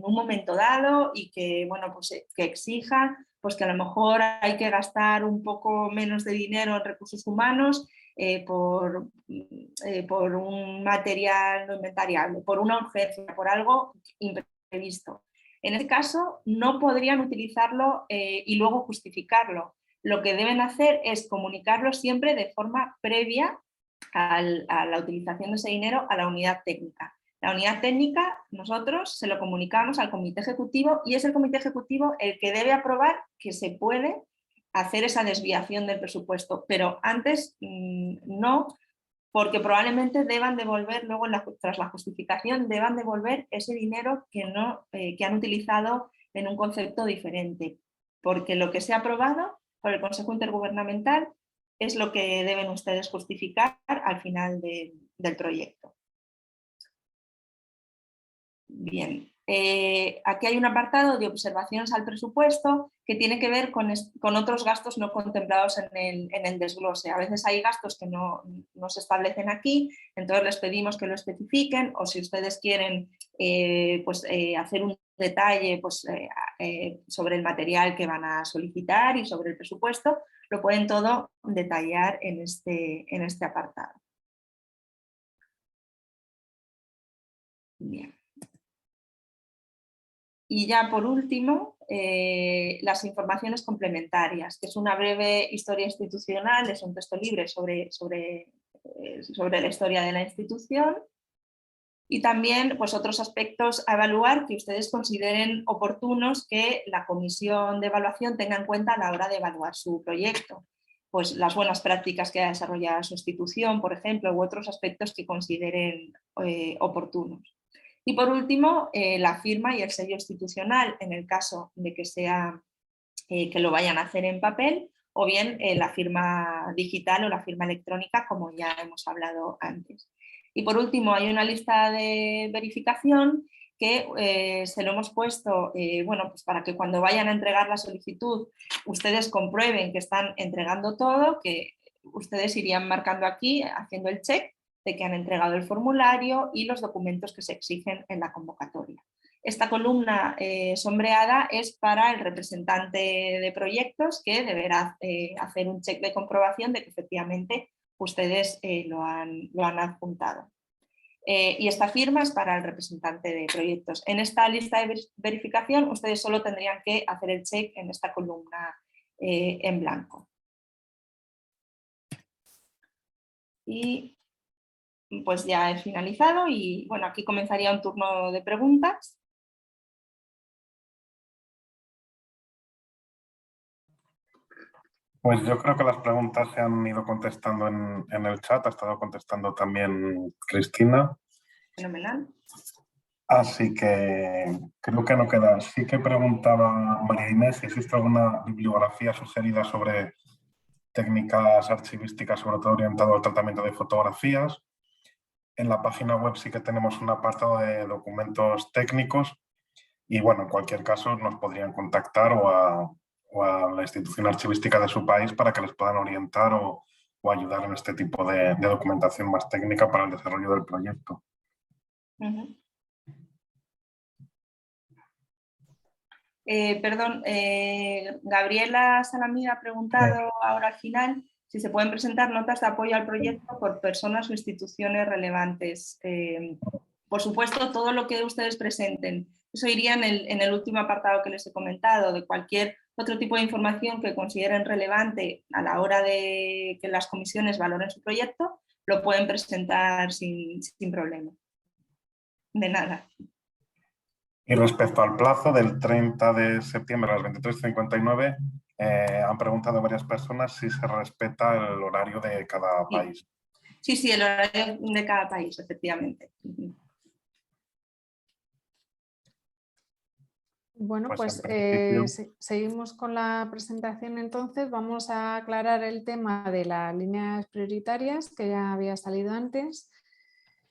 un momento dado y que, bueno, pues, que exija pues que a lo mejor hay que gastar un poco menos de dinero en recursos humanos por un material no inventariable, por una urgencia, por algo imprevisto. En este caso no podrían utilizarlo y luego justificarlo. Lo que deben hacer es comunicarlo siempre de forma previa a la utilización de ese dinero a la unidad técnica. La unidad técnica nosotros se lo comunicamos al comité ejecutivo y es el comité ejecutivo el que debe aprobar que se puede hacer esa desviación del presupuesto, pero antes no, porque probablemente deban devolver luego tras la justificación, deban devolver ese dinero que han utilizado en un concepto diferente, porque lo que se ha aprobado por el Consejo Intergubernamental es lo que deben ustedes justificar al final del proyecto. Bien, aquí hay un apartado de observaciones al presupuesto que tiene que ver con otros gastos no contemplados en el desglose. A veces hay gastos que no se establecen aquí, entonces les pedimos que lo especifiquen, o si ustedes quieren hacer un detalle sobre el material que van a solicitar y sobre el presupuesto, lo pueden todo detallar en este apartado. Bien. Y ya por último, las informaciones complementarias, que es una breve historia institucional, es un texto libre sobre la historia de la institución. Y también pues, otros aspectos a evaluar que ustedes consideren oportunos que la comisión de evaluación tenga en cuenta a la hora de evaluar su proyecto. Pues las buenas prácticas que ha desarrollado su institución, por ejemplo, u otros aspectos que consideren oportunos. Y por último, la firma y el sello institucional, en el caso de que que lo vayan a hacer en papel, o bien la firma digital o la firma electrónica, como ya hemos hablado antes. Y por último, hay una lista de verificación que se lo hemos puesto pues para que cuando vayan a entregar la solicitud ustedes comprueben que están entregando todo, que ustedes irían marcando aquí, haciendo el check de que han entregado el formulario y los documentos que se exigen en la convocatoria. Esta columna sombreada es para el representante de proyectos que deberá hacer un check de comprobación de que efectivamente ustedes lo han adjuntado. Y esta firma es para el representante de proyectos. En esta lista de verificación ustedes solo tendrían que hacer el check en esta columna en blanco. Y pues ya he finalizado y bueno, aquí comenzaría un turno de preguntas. Pues yo creo que las preguntas se han ido contestando en el chat, ha estado contestando también Cristina. Fenomenal. Así que creo que no queda. Sí que preguntaba María Inés si existe alguna bibliografía sugerida sobre técnicas archivísticas, sobre todo orientado al tratamiento de fotografías. En la página web sí que tenemos un apartado de documentos técnicos y bueno, en cualquier caso nos podrían contactar o a la institución archivística de su país para que les puedan orientar o ayudar en este tipo de documentación más técnica para el desarrollo del proyecto. Perdón, Gabriela Salamida ha preguntado ahora al final si se pueden presentar notas de apoyo al proyecto por personas o instituciones relevantes. Por supuesto, todo lo que ustedes presenten. Eso iría en el último apartado que les he comentado, de cualquier otro tipo de información que consideren relevante a la hora de que las comisiones valoren su proyecto, lo pueden presentar sin problema. De nada. Y respecto al plazo del 30 de septiembre a las 23:59, han preguntado varias personas si se respeta el horario de cada país. Sí, el horario de cada país, efectivamente. Bueno, pues seguimos con la presentación entonces. Vamos a aclarar el tema de las líneas prioritarias que ya había salido antes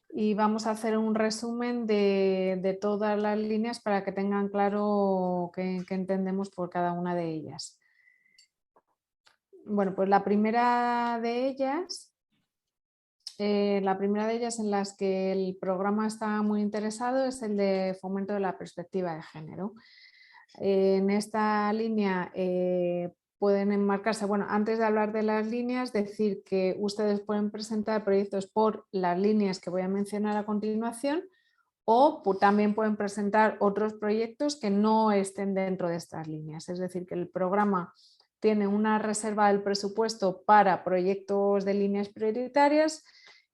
y vamos a hacer un resumen de todas las líneas para que tengan claro qué entendemos por cada una de ellas. Bueno, pues la primera de ellas en las que el programa está muy interesado es el de fomento de la perspectiva de género. En esta línea pueden enmarcarse. Bueno, antes de hablar de las líneas, decir que ustedes pueden presentar proyectos por las líneas que voy a mencionar a continuación, o también pueden presentar otros proyectos que no estén dentro de estas líneas. Es decir, que el programa tiene una reserva del presupuesto para proyectos de líneas prioritarias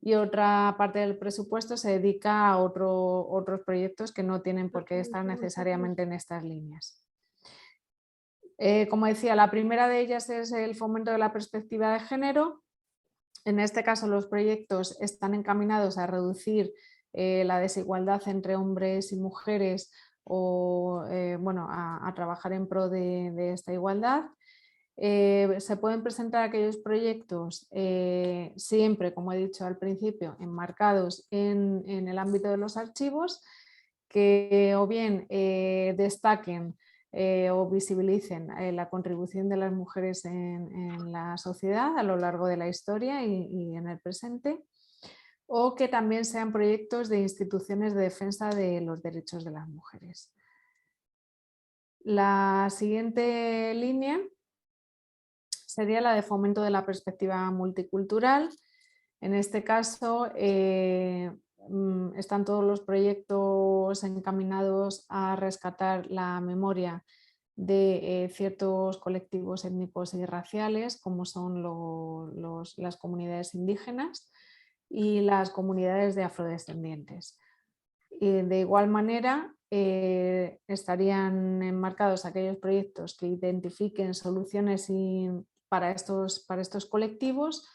y otra parte del presupuesto se dedica a otros proyectos que no tienen por qué estar necesariamente en estas líneas. Como decía, la primera de ellas es el fomento de la perspectiva de género. En este caso, los proyectos están encaminados a reducir la desigualdad entre hombres y mujeres o bueno, a trabajar en pro de esta igualdad. Se pueden presentar aquellos proyectos siempre, como he dicho al principio, enmarcados en el ámbito de los archivos, que o bien destaquen o visibilicen la contribución de las mujeres en la sociedad a lo largo de la historia y en el presente, o que también sean proyectos de instituciones de defensa de los derechos de las mujeres. La siguiente línea sería la de fomento de la perspectiva multicultural. En este caso están todos los proyectos encaminados a rescatar la memoria de ciertos colectivos étnicos y raciales, como son las comunidades indígenas y las comunidades de afrodescendientes. Y de igual manera estarían enmarcados aquellos proyectos que identifiquen soluciones para estos colectivos,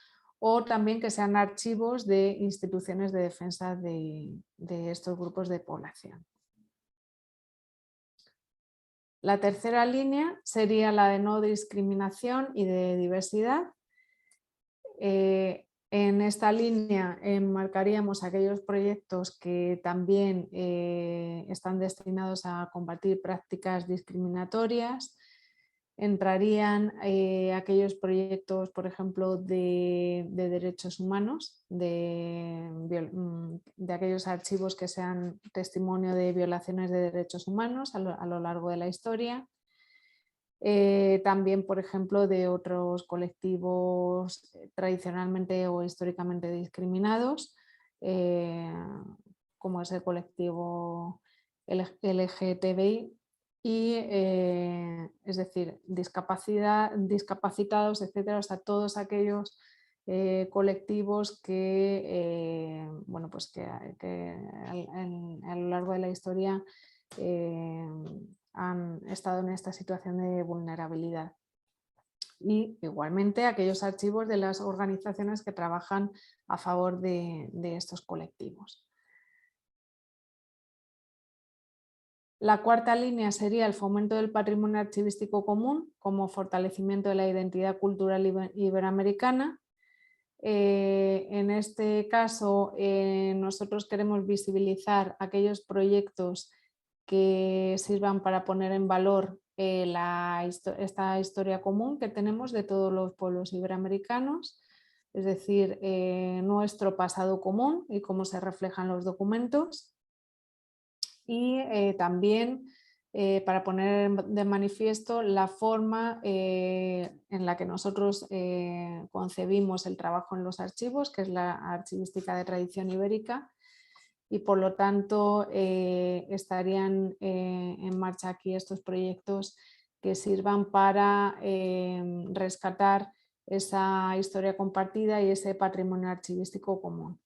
o también que sean archivos de instituciones de defensa de estos grupos de población. La tercera línea sería la de no discriminación y de diversidad. En esta línea enmarcaríamos aquellos proyectos que también están destinados a combatir prácticas discriminatorias. Entrarían aquellos proyectos, por ejemplo, de derechos humanos, de aquellos archivos que sean testimonio de violaciones de derechos humanos a lo largo de la historia. También, por ejemplo, de otros colectivos tradicionalmente o históricamente discriminados, como es el colectivo LGTBI, y es decir, discapacitados, etcétera, o sea, todos aquellos colectivos que, bueno, pues que a lo largo de la historia han estado en esta situación de vulnerabilidad. Y igualmente aquellos archivos de las organizaciones que trabajan a favor de estos colectivos. La cuarta línea sería el fomento del patrimonio archivístico común como fortalecimiento de la identidad cultural iberoamericana. En este caso, nosotros queremos visibilizar aquellos proyectos que sirvan para poner en valor esta historia común que tenemos de todos los pueblos iberoamericanos, es decir, nuestro pasado común y cómo se reflejan los documentos. Y también para poner de manifiesto la forma en la que nosotros concebimos el trabajo en los archivos, que es la archivística de tradición ibérica, y por lo tanto estarían en marcha aquí estos proyectos que sirvan para rescatar esa historia compartida y ese patrimonio archivístico común.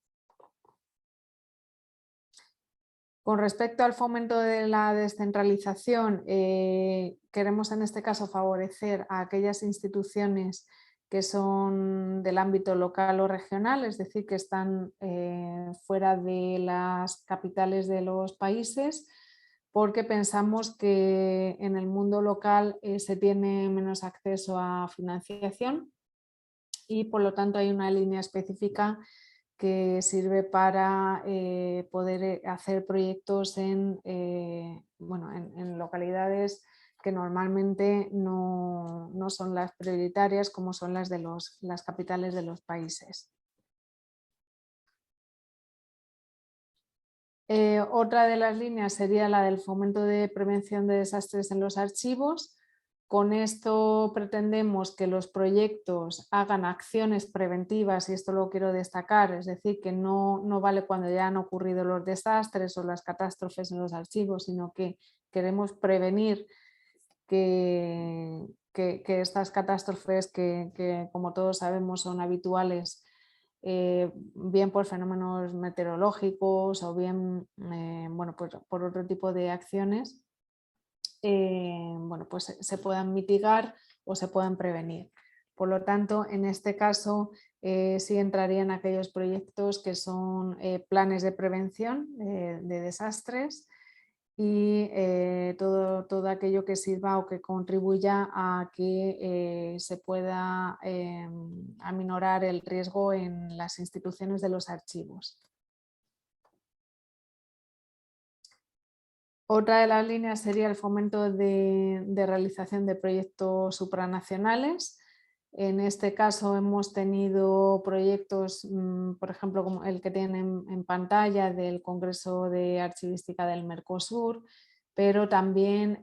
Con respecto al fomento de la descentralización, queremos en este caso favorecer a aquellas instituciones que son del ámbito local o regional, es decir, que están fuera de las capitales de los países, porque pensamos que en el mundo local se tiene menos acceso a financiación y por lo tanto hay una línea específica que sirve para poder hacer proyectos en localidades que normalmente no son las prioritarias, como son las de las capitales de los países. Otra de las líneas sería la del fomento de prevención de desastres en los archivos, con esto pretendemos que los proyectos hagan acciones preventivas, y esto lo quiero destacar, es decir, que no vale cuando ya han ocurrido los desastres o las catástrofes en los archivos, sino que queremos prevenir que estas catástrofes que como todos sabemos son habituales, bien por fenómenos meteorológicos o bien bueno, pues por otro tipo de acciones, bueno, pues se puedan mitigar o se puedan prevenir. Por lo tanto, en este caso sí entrarían aquellos proyectos que son planes de prevención de desastres y todo aquello que sirva o que contribuya a que se pueda aminorar el riesgo en las instituciones de los archivos. Otra de las líneas sería el fomento de realización de proyectos supranacionales. En este caso hemos tenido proyectos, por ejemplo, como el que tienen en pantalla del Congreso de Archivística del Mercosur, pero también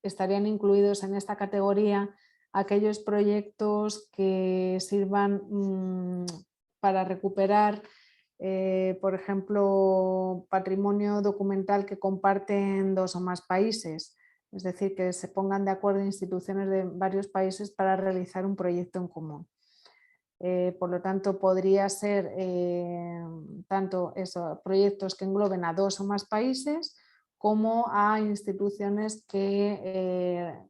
estarían incluidos en esta categoría aquellos proyectos que sirvan para recuperar por ejemplo, patrimonio documental que comparten 2 o más países, es decir, que se pongan de acuerdo instituciones de varios países para realizar un proyecto en común. Por lo tanto, podría ser tanto eso, proyectos que engloben a 2 o más países, como a instituciones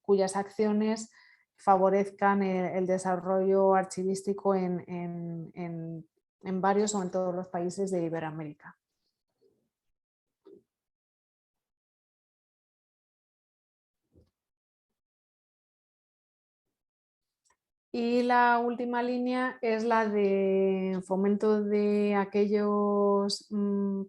cuyas acciones favorezcan el desarrollo archivístico en varios o en todos los países de Iberoamérica. Y la última línea es la de fomento de aquellos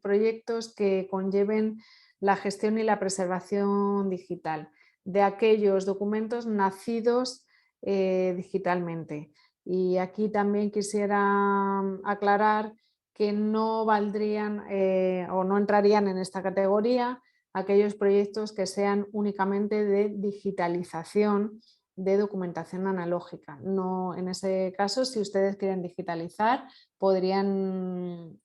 proyectos que conlleven la gestión y la preservación digital de aquellos documentos nacidos digitalmente. Y aquí también quisiera aclarar que no valdrían o no entrarían en esta categoría aquellos proyectos que sean únicamente de digitalización de documentación analógica. No, en ese caso, si ustedes quieren digitalizar, podrían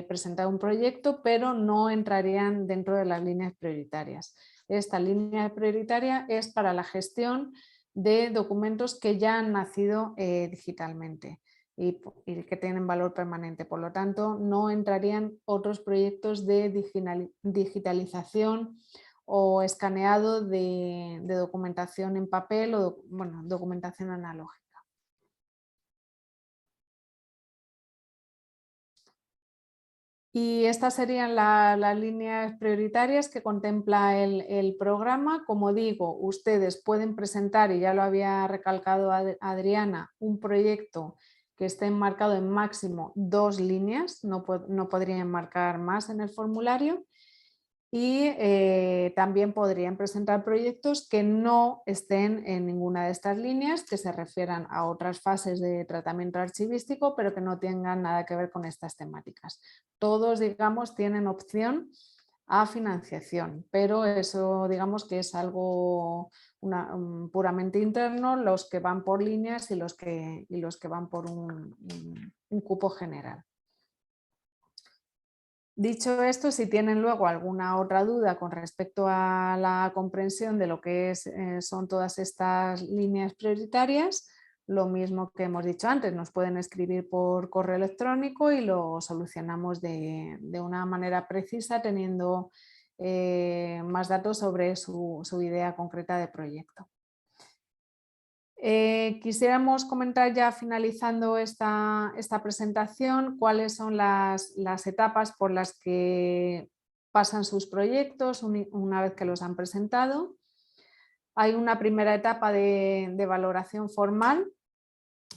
presentar un proyecto, pero no entrarían dentro de las líneas prioritarias. Esta línea prioritaria es para la gestión de documentos que ya han nacido digitalmente y que tienen valor permanente. Por lo tanto, no entrarían otros proyectos de digitalización o escaneado de documentación en papel o bueno, documentación analógica. Y estas serían las líneas prioritarias que contempla el programa. Como digo, ustedes pueden presentar, y ya lo había recalcado Adriana, un proyecto que esté enmarcado en máximo 2 líneas, no podrían enmarcar más en el formulario. Y también podrían presentar proyectos que no estén en ninguna de estas líneas, que se refieran a otras fases de tratamiento archivístico, pero que no tengan nada que ver con estas temáticas. Todos, digamos, tienen opción a financiación, pero eso, digamos, que es algo puramente interno, los que van por líneas y los que van por un cupo general. Dicho esto, si tienen luego alguna otra duda con respecto a la comprensión de lo que son todas estas líneas prioritarias, lo mismo que hemos dicho antes, nos pueden escribir por correo electrónico y lo solucionamos de una manera precisa, teniendo más datos sobre su idea concreta de proyecto. Quisiéramos comentar, ya finalizando esta presentación, cuáles son las etapas por las que pasan sus proyectos una vez que los han presentado. Hay una primera etapa de valoración formal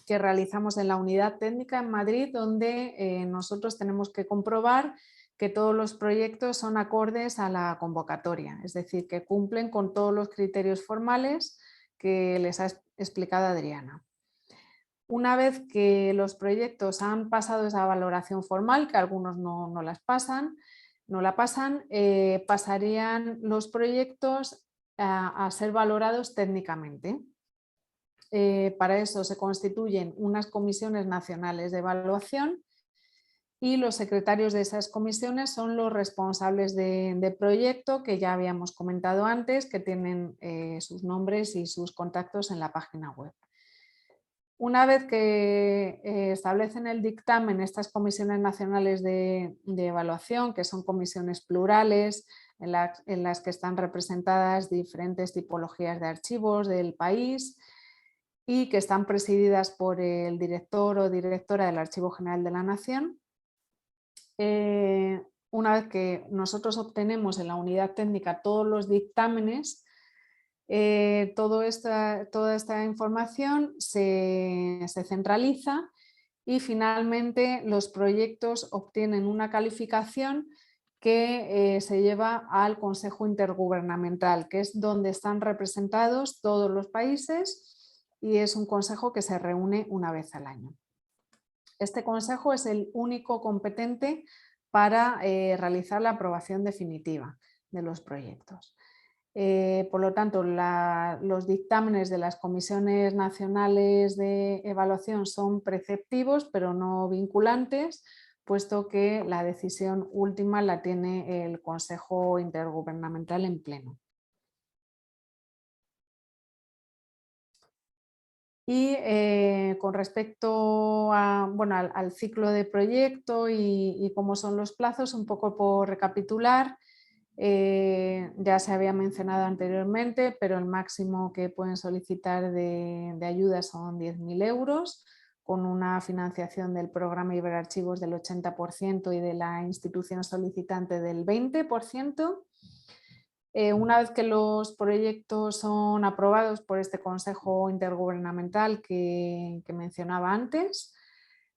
que realizamos en la unidad técnica en Madrid, donde nosotros tenemos que comprobar que todos los proyectos son acordes a la convocatoria, es decir, que cumplen con todos los criterios formales que les ha explicado Adriana. Una vez que los proyectos han pasado esa valoración formal, que algunos no la pasan, pasarían los proyectos a ser valorados técnicamente. Para eso se constituyen unas comisiones nacionales de evaluación y los secretarios de esas comisiones son los responsables de proyecto que ya habíamos comentado antes, que tienen sus nombres y sus contactos en la página web. Una vez que establecen el dictamen estas comisiones nacionales de evaluación, que son comisiones plurales en las que están representadas diferentes tipologías de archivos del país y que están presididas por el director o directora del Archivo General de la Nación, una vez que nosotros obtenemos en la unidad técnica todos los dictámenes, toda esta información se centraliza y finalmente los proyectos obtienen una calificación que se lleva al Consejo Intergubernamental, que es donde están representados todos los países y es un consejo que se reúne una vez al año. Este consejo es el único competente para realizar la aprobación definitiva de los proyectos. Por lo tanto, los dictámenes de las comisiones nacionales de evaluación son preceptivos, pero no vinculantes, puesto que la decisión última la tiene el Consejo Intergubernamental en pleno. Y con respecto al ciclo de proyecto y cómo son los plazos, un poco por recapitular, ya se había mencionado anteriormente, pero el máximo que pueden solicitar de ayuda son 10.000 euros, con una financiación del programa Iberarchivos del 80% y de la institución solicitante del 20%. Una vez que los proyectos son aprobados por este Consejo Intergubernamental que mencionaba antes,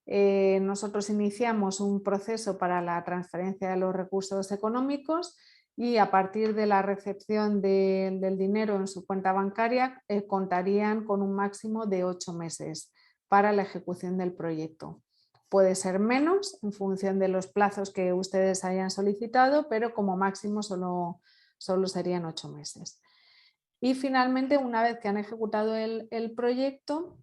nosotros iniciamos un proceso para la transferencia de los recursos económicos y a partir de la recepción del dinero en su cuenta bancaria contarían con un máximo de 8 meses para la ejecución del proyecto. Puede ser menos en función de los plazos que ustedes hayan solicitado, pero como máximo solo serían 8 meses. Y finalmente, una vez que han ejecutado el proyecto,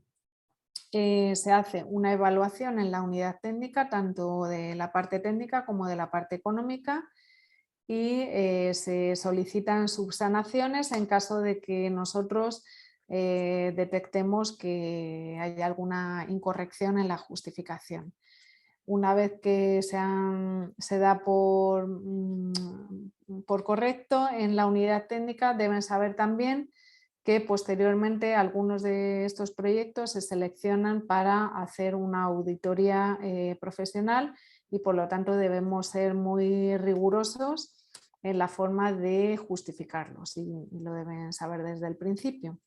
se hace una evaluación en la unidad técnica, tanto de la parte técnica como de la parte económica, y se solicitan subsanaciones en caso de que nosotros detectemos que hay alguna incorrección en la justificación. Una vez que se da por correcto en la unidad técnica, deben saber también que posteriormente algunos de estos proyectos se seleccionan para hacer una auditoría profesional y por lo tanto debemos ser muy rigurosos en la forma de justificarlos y lo deben saber desde el principio.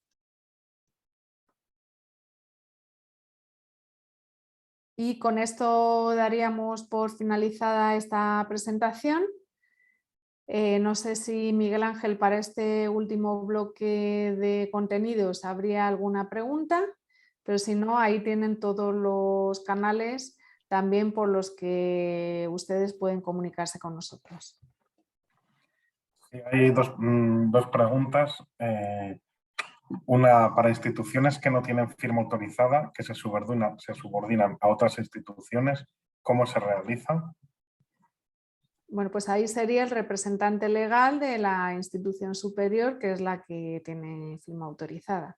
Y con esto daríamos por finalizada esta presentación. No sé si Miguel Ángel, para este último bloque de contenidos habría alguna pregunta, pero si no, ahí tienen todos los canales también por los que ustedes pueden comunicarse con nosotros. Sí, hay dos preguntas. Una para instituciones que no tienen firma autorizada, que se subordinan a otras instituciones, ¿cómo se realiza? Bueno, pues ahí sería el representante legal de la institución superior, que es la que tiene firma autorizada.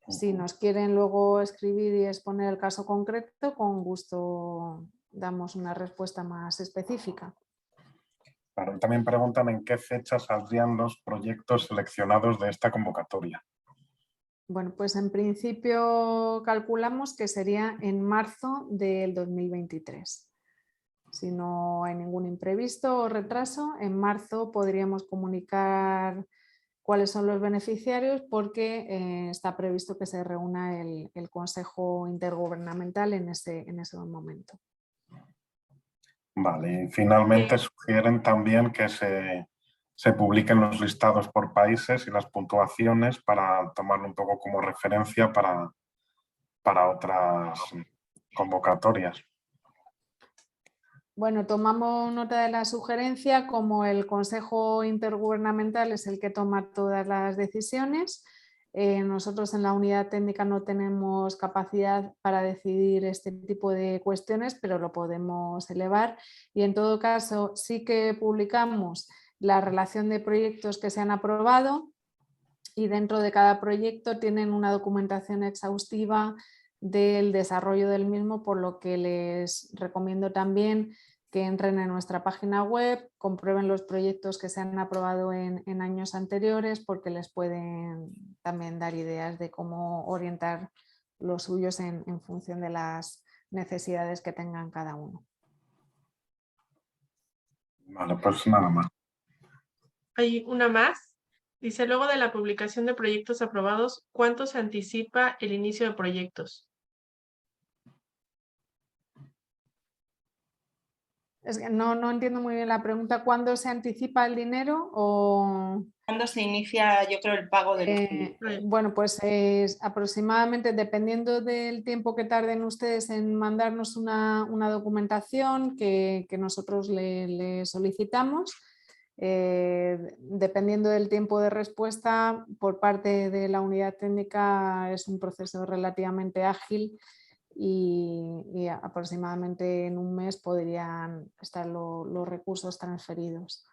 Si nos quieren luego escribir y exponer el caso concreto, con gusto damos una respuesta más específica. Claro, también preguntan en qué fecha saldrían los proyectos seleccionados de esta convocatoria. Bueno, pues en principio calculamos que sería en marzo del 2023. Si no hay ningún imprevisto o retraso, en marzo podríamos comunicar cuáles son los beneficiarios porque está previsto que se reúna el Consejo Intergubernamental en ese momento. Vale, y finalmente sugieren también que se publiquen los listados por países y las puntuaciones para tomarlo un poco como referencia para otras convocatorias. Bueno, tomamos nota de la sugerencia. Como el Consejo Intergubernamental es el que toma todas las decisiones, nosotros en la unidad técnica no tenemos capacidad para decidir este tipo de cuestiones, pero lo podemos elevar, y en todo caso sí que publicamos la relación de proyectos que se han aprobado, y dentro de cada proyecto tienen una documentación exhaustiva del desarrollo del mismo, por lo que les recomiendo también que entren en nuestra página web, comprueben los proyectos que se han aprobado en años anteriores, porque les pueden también dar ideas de cómo orientar los suyos en función de las necesidades que tengan cada uno. Vale, pues nada más. Hay una más. Dice, luego de la publicación de proyectos aprobados, ¿cuánto se anticipa el inicio de proyectos? Es que no entiendo muy bien la pregunta. ¿Cuándo se anticipa el dinero? ¿Cuándo se inicia, yo creo, el pago de los proyectos? Bueno, pues aproximadamente, dependiendo del tiempo que tarden ustedes en mandarnos una documentación que nosotros le solicitamos, dependiendo del tiempo de respuesta por parte de la unidad técnica, es un proceso relativamente ágil, y aproximadamente en un mes podrían estar los recursos transferidos.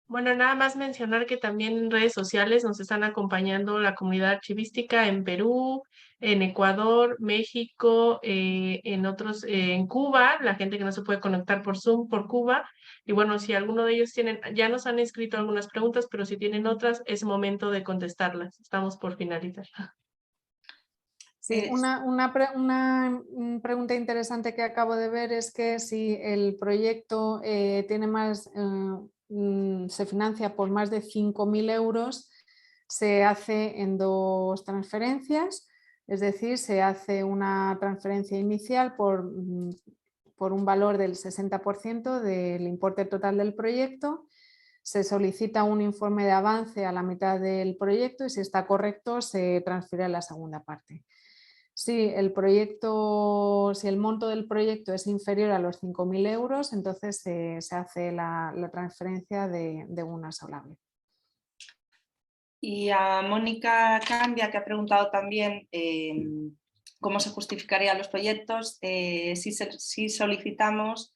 Bueno, nada más mencionar que también en redes sociales nos están acompañando la comunidad archivística en Perú, en Ecuador, México, en Cuba, la gente que no se puede conectar por Zoom por Cuba. Y bueno, si alguno de ellos ya nos han escrito algunas preguntas, pero si tienen otras, es momento de contestarlas. Estamos por finalizar. Sí, una pregunta interesante que acabo de ver es que si el proyecto tiene se financia por más de 5.000 euros, se hace en 2 transferencias, es decir, se hace una transferencia inicial por un valor del 60% del importe total del proyecto. Se solicita un informe de avance a la mitad del proyecto y, si está correcto, se transfiere a la segunda parte. Si el monto del proyecto es inferior a los 5.000 euros, entonces se hace la transferencia de una sola vez. Y a Mónica Cambia, que ha preguntado también cómo se justificarían los proyectos, si solicitamos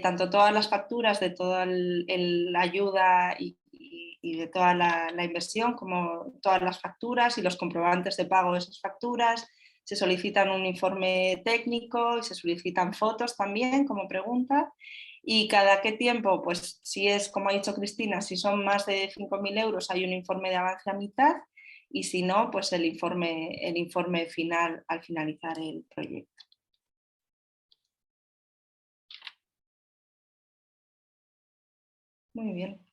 tanto todas las facturas de toda la ayuda y de toda la inversión, como todas las facturas y los comprobantes de pago de esas facturas. Se solicitan un informe técnico y se solicitan fotos también, como pregunta. Y cada qué tiempo, pues si es, como ha dicho Cristina, si son más de 5.000 euros, hay un informe de avance a mitad, y si no, pues el informe final al finalizar el proyecto. Muy bien.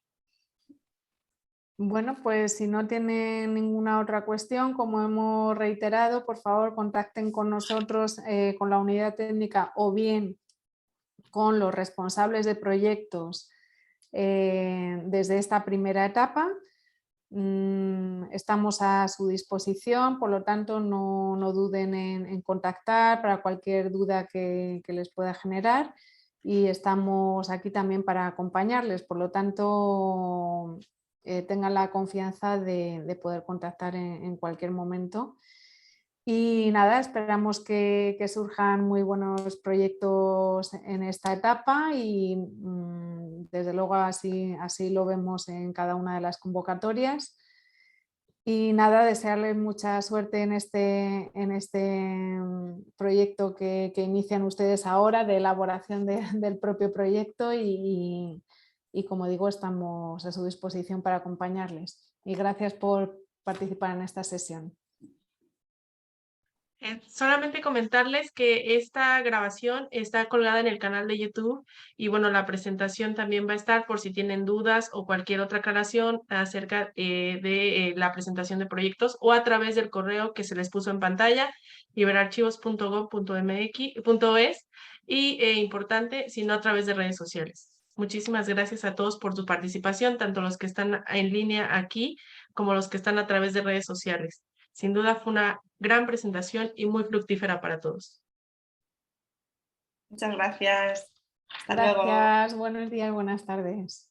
Bueno, pues si no tienen ninguna otra cuestión, como hemos reiterado, por favor contacten con nosotros, con la unidad técnica, o bien con los responsables de proyectos desde esta primera etapa. Estamos a su disposición, por lo tanto no duden en contactar para cualquier duda que les pueda generar, y estamos aquí también para acompañarles. Por lo tanto, tengan la confianza de poder contactar en cualquier momento. Y nada, esperamos que surjan muy buenos proyectos en esta etapa, y desde luego así lo vemos en cada una de las convocatorias. Y nada, desearles mucha suerte en este proyecto que inician ustedes ahora, de elaboración del propio proyecto, y como digo, estamos a su disposición para acompañarles. Y gracias por participar en esta sesión. Solamente comentarles que esta grabación está colgada en el canal de YouTube, y bueno, la presentación también va a estar por si tienen dudas o cualquier otra aclaración acerca de la presentación de proyectos, o a través del correo que se les puso en pantalla, liberarchivos.gov.mx.es, y importante, sino a través de redes sociales. Muchísimas gracias a todos por su participación, tanto los que están en línea aquí como los que están a través de redes sociales. Sin duda fue una gran presentación y muy fructífera para todos. Muchas gracias. Hasta luego. Gracias, buenos días, buenas tardes.